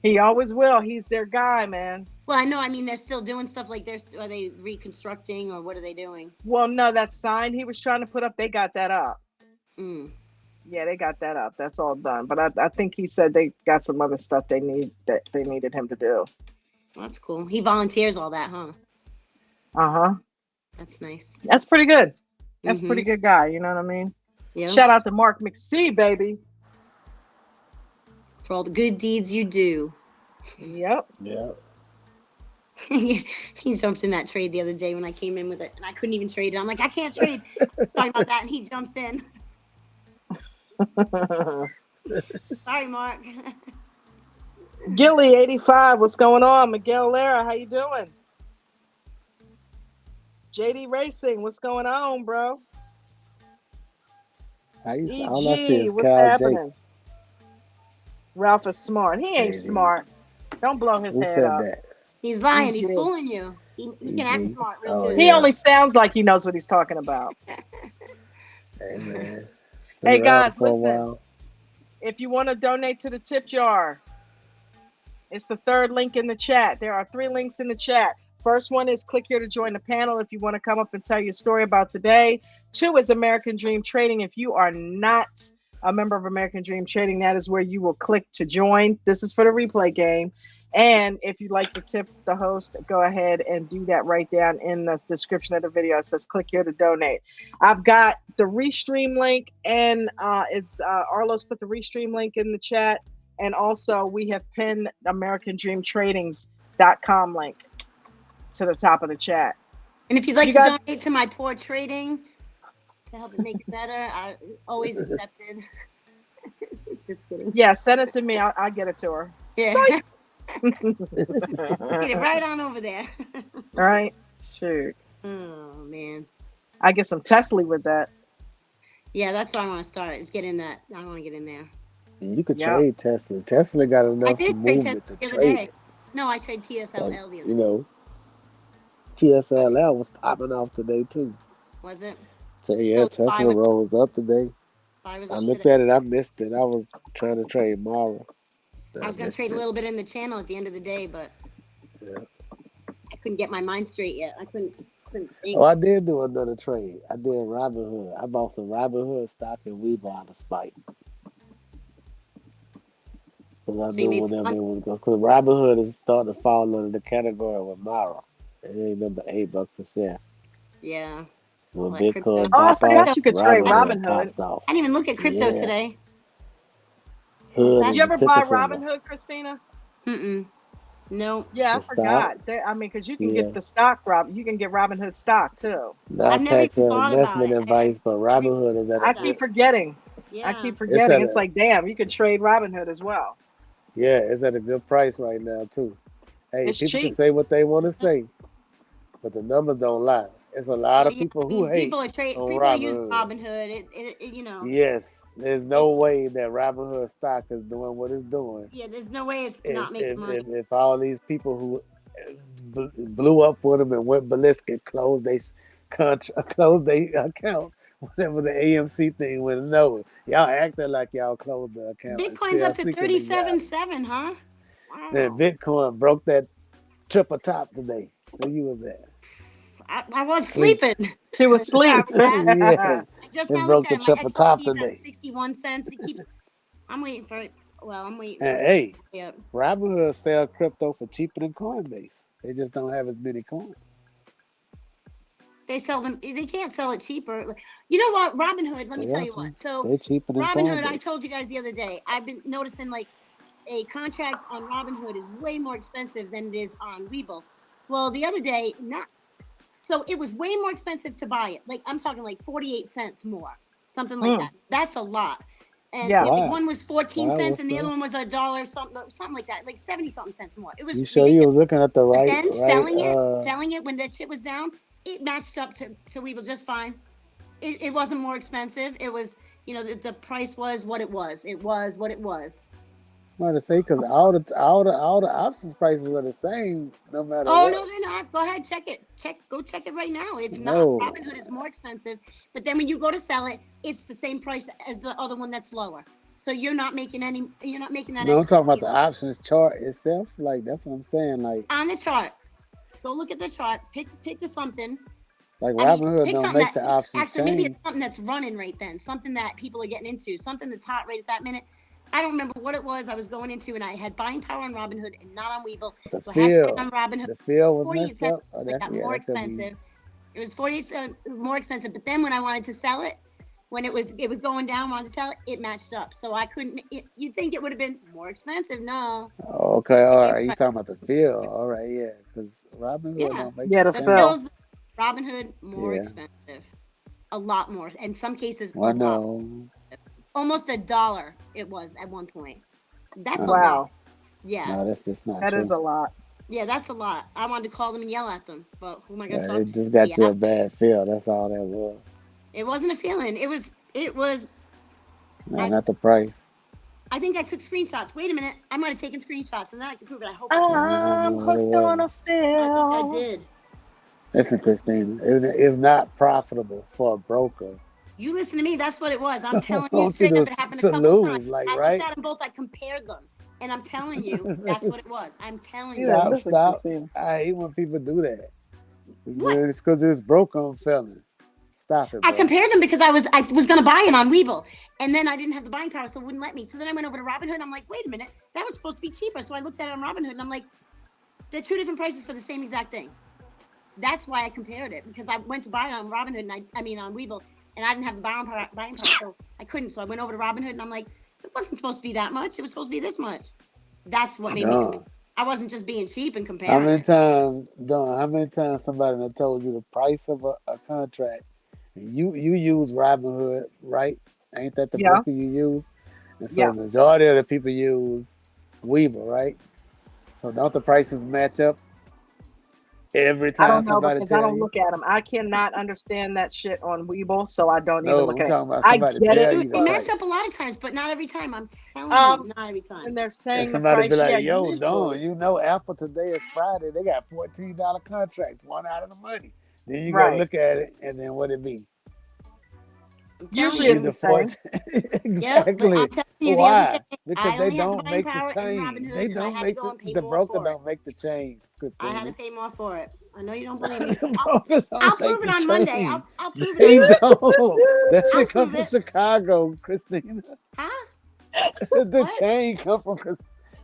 He always will. He's their guy, man. Well, I know. I mean, they're still doing stuff like are they reconstructing or what are they doing? Well, no, that sign he was trying to put up, they got that up. Mm. Yeah, they got that up. That's all done. But I think he said they got some other stuff they needed him to do. That's cool. He volunteers all that, huh? Uh-huh. That's nice. That's pretty good. That's Mhm. pretty good guy, you know what I mean? Yeah. Shout out to Mark McC, baby. For all the good deeds you do. Yep. Yeah. He jumped in that trade the other day when I came in with it, and I couldn't even trade it. I'm like, I can't trade. Talking about that, and he jumps in. Sorry, Mark. Gilly 85, what's going on? Miguel Lara, how you doing? JD Racing, what's going on, bro? All I see EG, is what's Cal happening? Ralph is smart. He ain't JD. smart. Don't blow his Who head said up. that? He's lying. He's EG. fooling you. He can act EG. smart real Oh, good. He yeah. only sounds like he knows what he's talking about. Hey man. Hey, Been around guys, for a listen. while. If you want to donate to the tip jar, it's the third link in the chat. There are 3 links in the chat. First one is click here to join the panel if you want to come up and tell your story about today. 2 is American Dream Trading. If you are not a member of American Dream Trading, that is where you will click to join. This is for the replay game. And if you'd like to tip the host, go ahead and do that right down in the description of the video. It says click here to donate. I've got the Restream link, and Arlo's put the Restream link in the chat. And also we have pinned AmericanDreamTradings.com link to the top of the chat. And if you'd like to donate to my poor trading to help it make it better, I always accepted. Just kidding. Yeah, send it to me. I'll get it to her. Yeah. Get it right on over there. All right. Shoot. Oh man. I get some Tesla with that. Yeah, that's what I want to start. Is get in that. I want to get in there. You could trade Tesla. Tesla got enough movement to trade. No, I trade TSLL the other day. You know, TSLL was popping off today too. Was it? So yeah, Tesla rose up today. I looked at it. I missed it. I was trying to trade Mara. I was going to trade a little bit in the channel at the end of the day, but I couldn't get my mind straight yet. I couldn't think. Oh, I did do another trade. I did Robinhood. I bought some Robinhood stock and Webull out of spite. Because I knew whenever it was going. Because Robinhood is starting to fall under the category with Mara. It ain't number $8 a share. Yeah. When Bitcoin I forgot you could trade Robinhood. I didn't even look at crypto today. You ever buy Robinhood, Christina? No. Yeah, I forgot. Because you can get the stock, you can get Robinhood stock too. Not tax investment advice, but Robinhood is at I keep forgetting. Yeah. I keep forgetting. It's like, damn, you can trade Robinhood as well. Yeah, it's at a good price right now too. Hey, it's people cheap. can say what they want to say, but the numbers don't lie. It's a lot of people who hate people use Robinhood. You know. Yes, there's no way that Robinhood stock is doing what it's doing. Yeah, there's no way it's not making money. If all these people who blew up with them and went ballistic closed their accounts, whenever the AMC thing went no, y'all acting like y'all closed the account. Bitcoin's up to 37.7, huh? Wow. Then Bitcoin broke that triple top today. Where you was at? I was sleeping. She was asleep. Yeah. Just it broke the triple top today. 61 cents. It keeps. I'm waiting for it. Well, I'm waiting. And hey, Robinhood sell crypto for cheaper than Coinbase. They just don't have as many coins. They sell them. They can't sell it cheaper. You know what? Robinhood. Let me tell you what. So they're cheaper than Robinhood. Coinbase. I told you guys the other day. I've been noticing like a contract on Robinhood is way more expensive than it is on Webull. Well, the other day, so it was way more expensive to buy it. Like I'm talking like 48 cents more, something like that. That's a lot. And one was 14 cents and the other one was $1, something like that, like 70 something cents more. It was. You sure you were looking at the right? Then selling it when that shit was down, it matched up to Webull just fine. It wasn't more expensive. It was, the price was what it was. It was what it was. I want to say because all the options prices are the same no matter. Oh no, they're not. Go ahead, check it. Go check it right now. It's not. Robinhood is more expensive, but then when you go to sell it, it's the same price as the other one that's lower. So you're not making any. You're not making that. No, I'm talking about the options chart itself. Like that's what I'm saying. Like on the chart, go look at the chart. Pick something. Like Robinhood don't make the options. Actually, maybe it's something that's running right then. Something that people are getting into. Something that's hot right at that minute. I don't remember what it was I was going into, and I had buying power on Robinhood and not on Webull. So I had on Robinhood. The field was messed up. It got more expensive. It was 48 cents more expensive. But then when I wanted to sell it, when it was going down, wanted to sell it, it matched up. So I couldn't. You'd think it would have been more expensive. No. Okay, all right. You talking about the field? All right, yeah. Because Robinhood don't make the field. Robinhood more expensive, a lot more. In some cases, almost $1 it was at one point. That's a lot. Yeah. No, that's just not true. That is a lot. Yeah, that's a lot. I wanted to call them and yell at them, but who am I going to talk to? It just got you a bad feel. That's all that was. It wasn't a feeling. It was. No, not the price. I think I took screenshots. Wait a minute. I might have taken screenshots, and then I can prove it. I hope I'm hooked on a feel. I think I did. Listen, Christina, it's not profitable for a broker. You listen to me. That's what it was. I'm telling you straight up. It happened a couple times. I looked at them both. I compared them. And I'm telling you, that's what it was. I'm telling you. Stop. I hate when people do that. What? It's because it's broke on felon. Stop it, I bro. compared them because I was going to buy it on Webull, and then I didn't have the buying power, so it wouldn't let me. So then I went over to Robinhood, and I'm like, wait a minute, that was supposed to be cheaper. So I looked at it on Robinhood, and I'm like, they're two different prices for the same exact thing. That's why I compared it, because I went to buy it on Robinhood, and on Webull, and I didn't have the buying power, so I couldn't. So I went over to Robinhood, and I'm like, it wasn't supposed to be that much. It was supposed to be this much. That's what made me compare. I wasn't just being cheap and comparing. How many times somebody done told you the price of a contract? You use Robinhood, right? Ain't that the broker you use? And so the majority of the people use Webull, right? So don't the prices match up every time? I don't know, somebody because tell I don't you? look at them. I cannot understand that shit on Webull, so I don't even No, look I'm at it. talking about I somebody get tell it, you the It matched price. up a lot of times, but not every time. I'm telling you, not every time. and they're And saying the somebody price. be like, Yeah, yo, usually. Dawn, you know Apple today is Friday. They got $14 contracts, one out of the money. Then you go Right. look at it, and then what it be? I'm telling Usually you. it's the Either same. 14. Yep, but I'm Exactly. telling you, the other Why? day, Because I they only had the don't buying make the power in change. Robinhood, They and I don't had to make go and pay the more broker for it. don't make the change, I had to Christina. pay more for it. I know you don't believe me. The brokers I'll don't make prove it the on Monday. change. I'll prove They it. don't. That I'll shit come prove from it. Chicago, Christina. Huh? The What? chain come from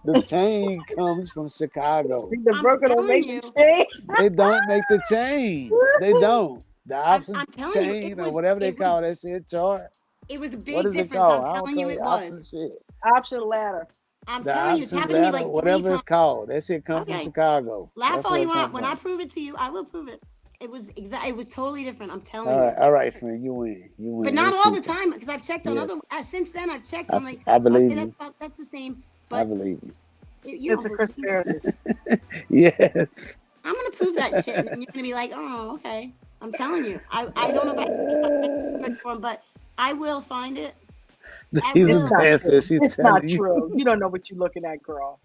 the chain comes from Chicago. The I'm broker don't telling make you. the change. They don't make the chain. They don't. The option I'm telling you, chain or whatever they call that shit chart. it was a What big is it difference. I'm called? I don't telling you, say it option was. shit. Option ladder. I'm The telling you, it's option happened to me ladder, like 3 whatever times. it's called. That shit come from Okay. Chicago. Laugh That's all where you it come want. When I from. prove it to you, I will prove it. It was it was totally different. I'm telling All you. right, all right, friend. You win. You win. But not It's all the cheaper. time, because I've checked on Yes. other. Since then, I've checked. I'm like, I believe okay, you. that's the same. I But believe you. you It's don't a believe me. conspiracy. Yes. I'm gonna prove that shit, and then you're gonna be like, oh, okay. I'm telling you. I don't know if I can search for them, but I will find it. I Jesus It's will. not man true. says she's It's telling not you. true. You don't know what you're looking at, girl.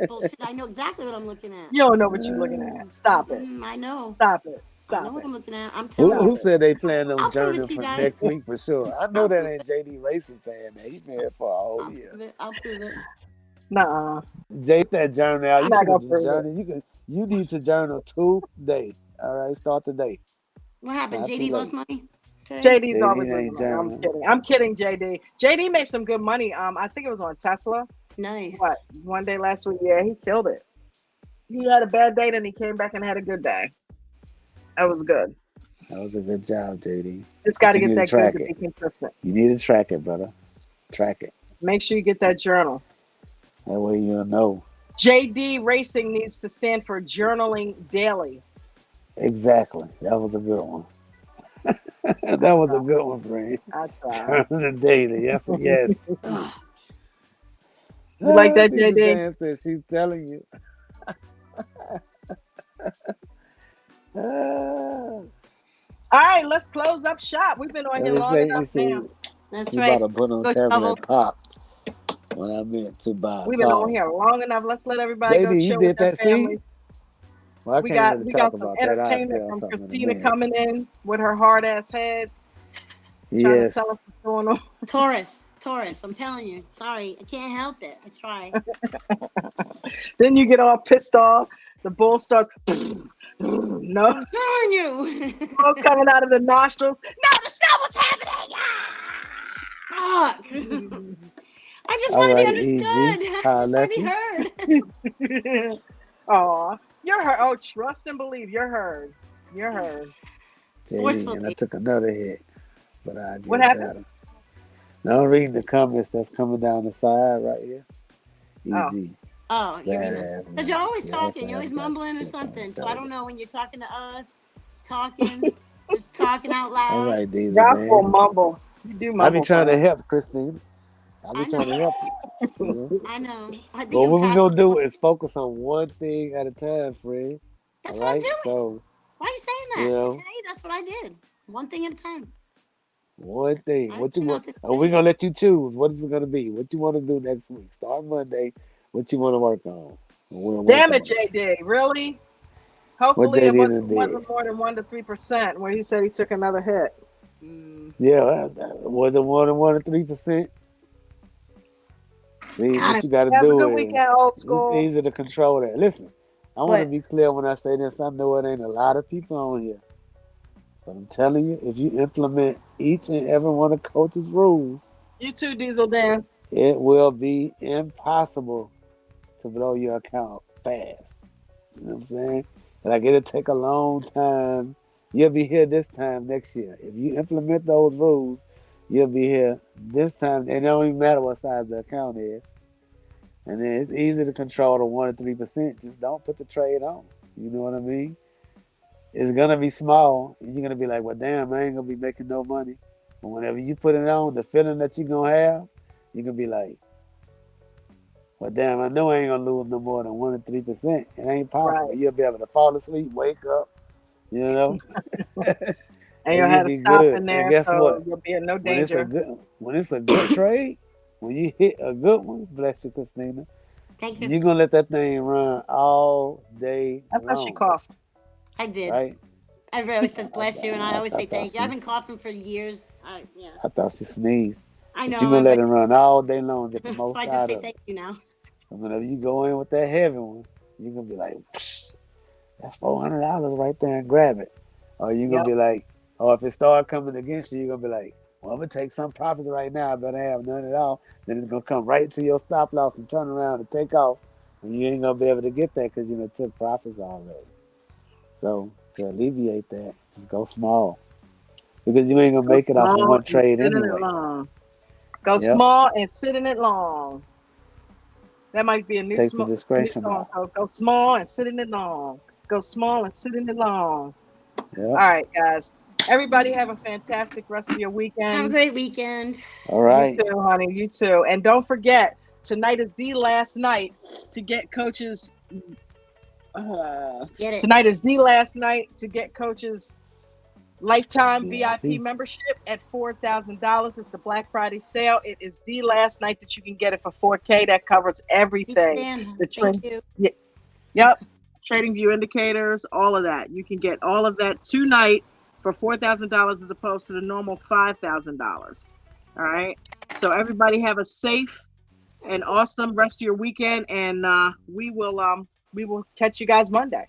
Bullshit. I know exactly what I'm looking at. You don't know what you're looking at. Stop it. I know. Stop it. I know Stop what it. I'm looking at. I'm telling Who you. Stop it. said they plan on I'll prove it journeying to you for guys. next week for sure? I know I'll that prove ain't it. JD Racing saying that. He been here for a whole I'll year. prove it. I'll prove it. Nuh-uh. Jake, that journey out. You're You not should gonna have prove it. journey. You need to journal today. All right, start today. What happened? Not too JD lost late. money today? JD's always JD losing ain't money. I'm journaling. kidding. I'm kidding, JD. JD made some good money. I think it was on Tesla. Nice. What? One day last week. Yeah, he killed it. He had a bad day, then he came back and had a good day. That was good. That was a good job, JD. Just got But to you get need to that good track to it. be consistent. You need to track it, brother. Track it. Make sure you get that journal. That way you'll know. JD Racing needs to stand for journaling daily. Exactly. That was a good one. That was a good one, friend. I try. Journaling daily. Yes, yes. Ugh. You like that, Jesus JD? man said she's telling you. All right, let's close up shop. We've been on here long You enough see, now. That's he right. about to put on Go Tesla shovel. and pop when I meant to buy We've been on Paul. here long enough. Let's let everybody go JD, you chill with did their that, see? families. Well, I We can't got really we talk got some about that. I'll entertainment sell from something in a Christina minute. coming in with her hard ass head, trying to tell us Yes. what's going on. Taurus. I'm telling you. Sorry, I can't help it. I try. Then you get all pissed off. The bull starts. No I'm telling you. smoke coming out of the nostrils. No, that's not what's happening. Fuck. I just All want to be right, understood. easy. I I'll just want let to be you. heard. Aw, you're heard. Oh, trust and believe. You're heard. You're heard. JD, and I Forcefully. took another hit, but I'll What get happened? better. Now I'm reading the comments that's coming down the side right here. Oh. Easy. Oh, you're in there. Badass Because man. you're always Your talking. You're ass always got mumbling or shit on something. the So I don't shoulder. know when you're talking to us, just talking out All loud. right, Diesel Y'all full man. mumble. You do I be mumble trying to fast. help, Christine. I be I trying to know. help you. You know? I know. I think But I'm what we past gonna the do point. is focus on one thing at a time, friend. That's All what I'm right. doing. So Why are you saying you that? know, Today, that's what I did. One thing at a time. one thing. I What didn't you do want? nothing Are we today. gonna let you choose? What is it gonna be? What you want to do next week? Start Monday. What you want to work on? We'll work Damn it, on it. JD. Really? What Hopefully it JD wasn't done did? more than 1 to 3%. Where he said he took another hit. Yeah, was it more than 1 or 3%? See, God, what you got to Have a do good is weekend, old it's school. easy to control that. Listen, I want to what? be clear when I say this. I know it ain't a lot of people on here, But I'm telling you, if you implement each and every one of Coach's rules, You too, Diesel Dan. it will be impossible to blow your account fast. You know what I'm saying? Like it'll take a long time. You'll be here this time next year. If you implement those rules, you'll be here this time. It don't even matter what size the account is. And then it's easy to control the 1 to 3%. Just don't put the trade on. You know what I mean? It's gonna be small, and you're gonna be like, "Well, damn, I ain't gonna be making no money." But whenever you put it on, the feeling that you're gonna have, you're gonna be like, "Well, damn, I know I ain't gonna lose no more than 1 to 3%. It ain't possible." Right. You'll be able to fall asleep, wake up, you know, And and you'll you'll have to be stop good. in And there, guess so what? you'll be in no When it's a danger. good, when it's a good trade, when you hit a good one, bless you, Christina, Thank you. you're gonna let that thing run all day I thought she long, coughed. I did. right? Everybody always says bless you, and I always I say thought thank you. I've been she's coughing for years. Yeah, I thought she sneezed. I But you're know gonna let everybody. it run all day long, get the So I most just out say of thank it. you now. Because whenever you go in with that heavy one, you're gonna be like, "Psh, that's $400 right there and grab it." Or you're gonna Yep. be like, or if it start coming against you, you're gonna be like, well, I'm gonna take some profits right now. I better have none at all. Then it's gonna come right to your stop loss and turn around and take off. And you ain't gonna be able to get that because you know took profits already. So to alleviate that, just go small. Because you ain't gonna Go make it off of small one and trade sit in it anyway. long. Go Yep. small and sit in it long. That might be a Take the new discretion song out. called "Go Small and Sit in It Long." Go small and sit in it long. Yep. All right, guys. Everybody have a fantastic rest of your Have a weekend. great weekend. All You right. too, honey. You too. And don't forget, tonight is the last night to get coaches. Get it. Tonight is the last night to get coaches lifetime VIP VIP. membership at $4,000. It's the Black Friday sale. It is the last night that you can get it for 4K. That covers everything. Dan, The thank trend. you. Yep. Trading view indicators, all of that. You can get all of that tonight for $4,000 as opposed to the normal $5,000. All right. So everybody have a safe and awesome rest of your weekend, and we will catch you guys Monday.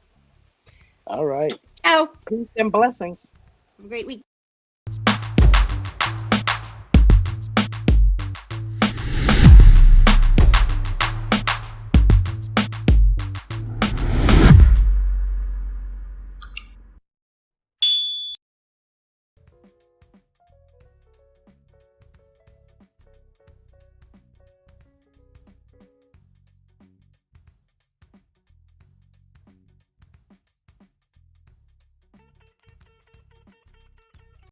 All right. Ciao. Peace and blessings. Have a great week.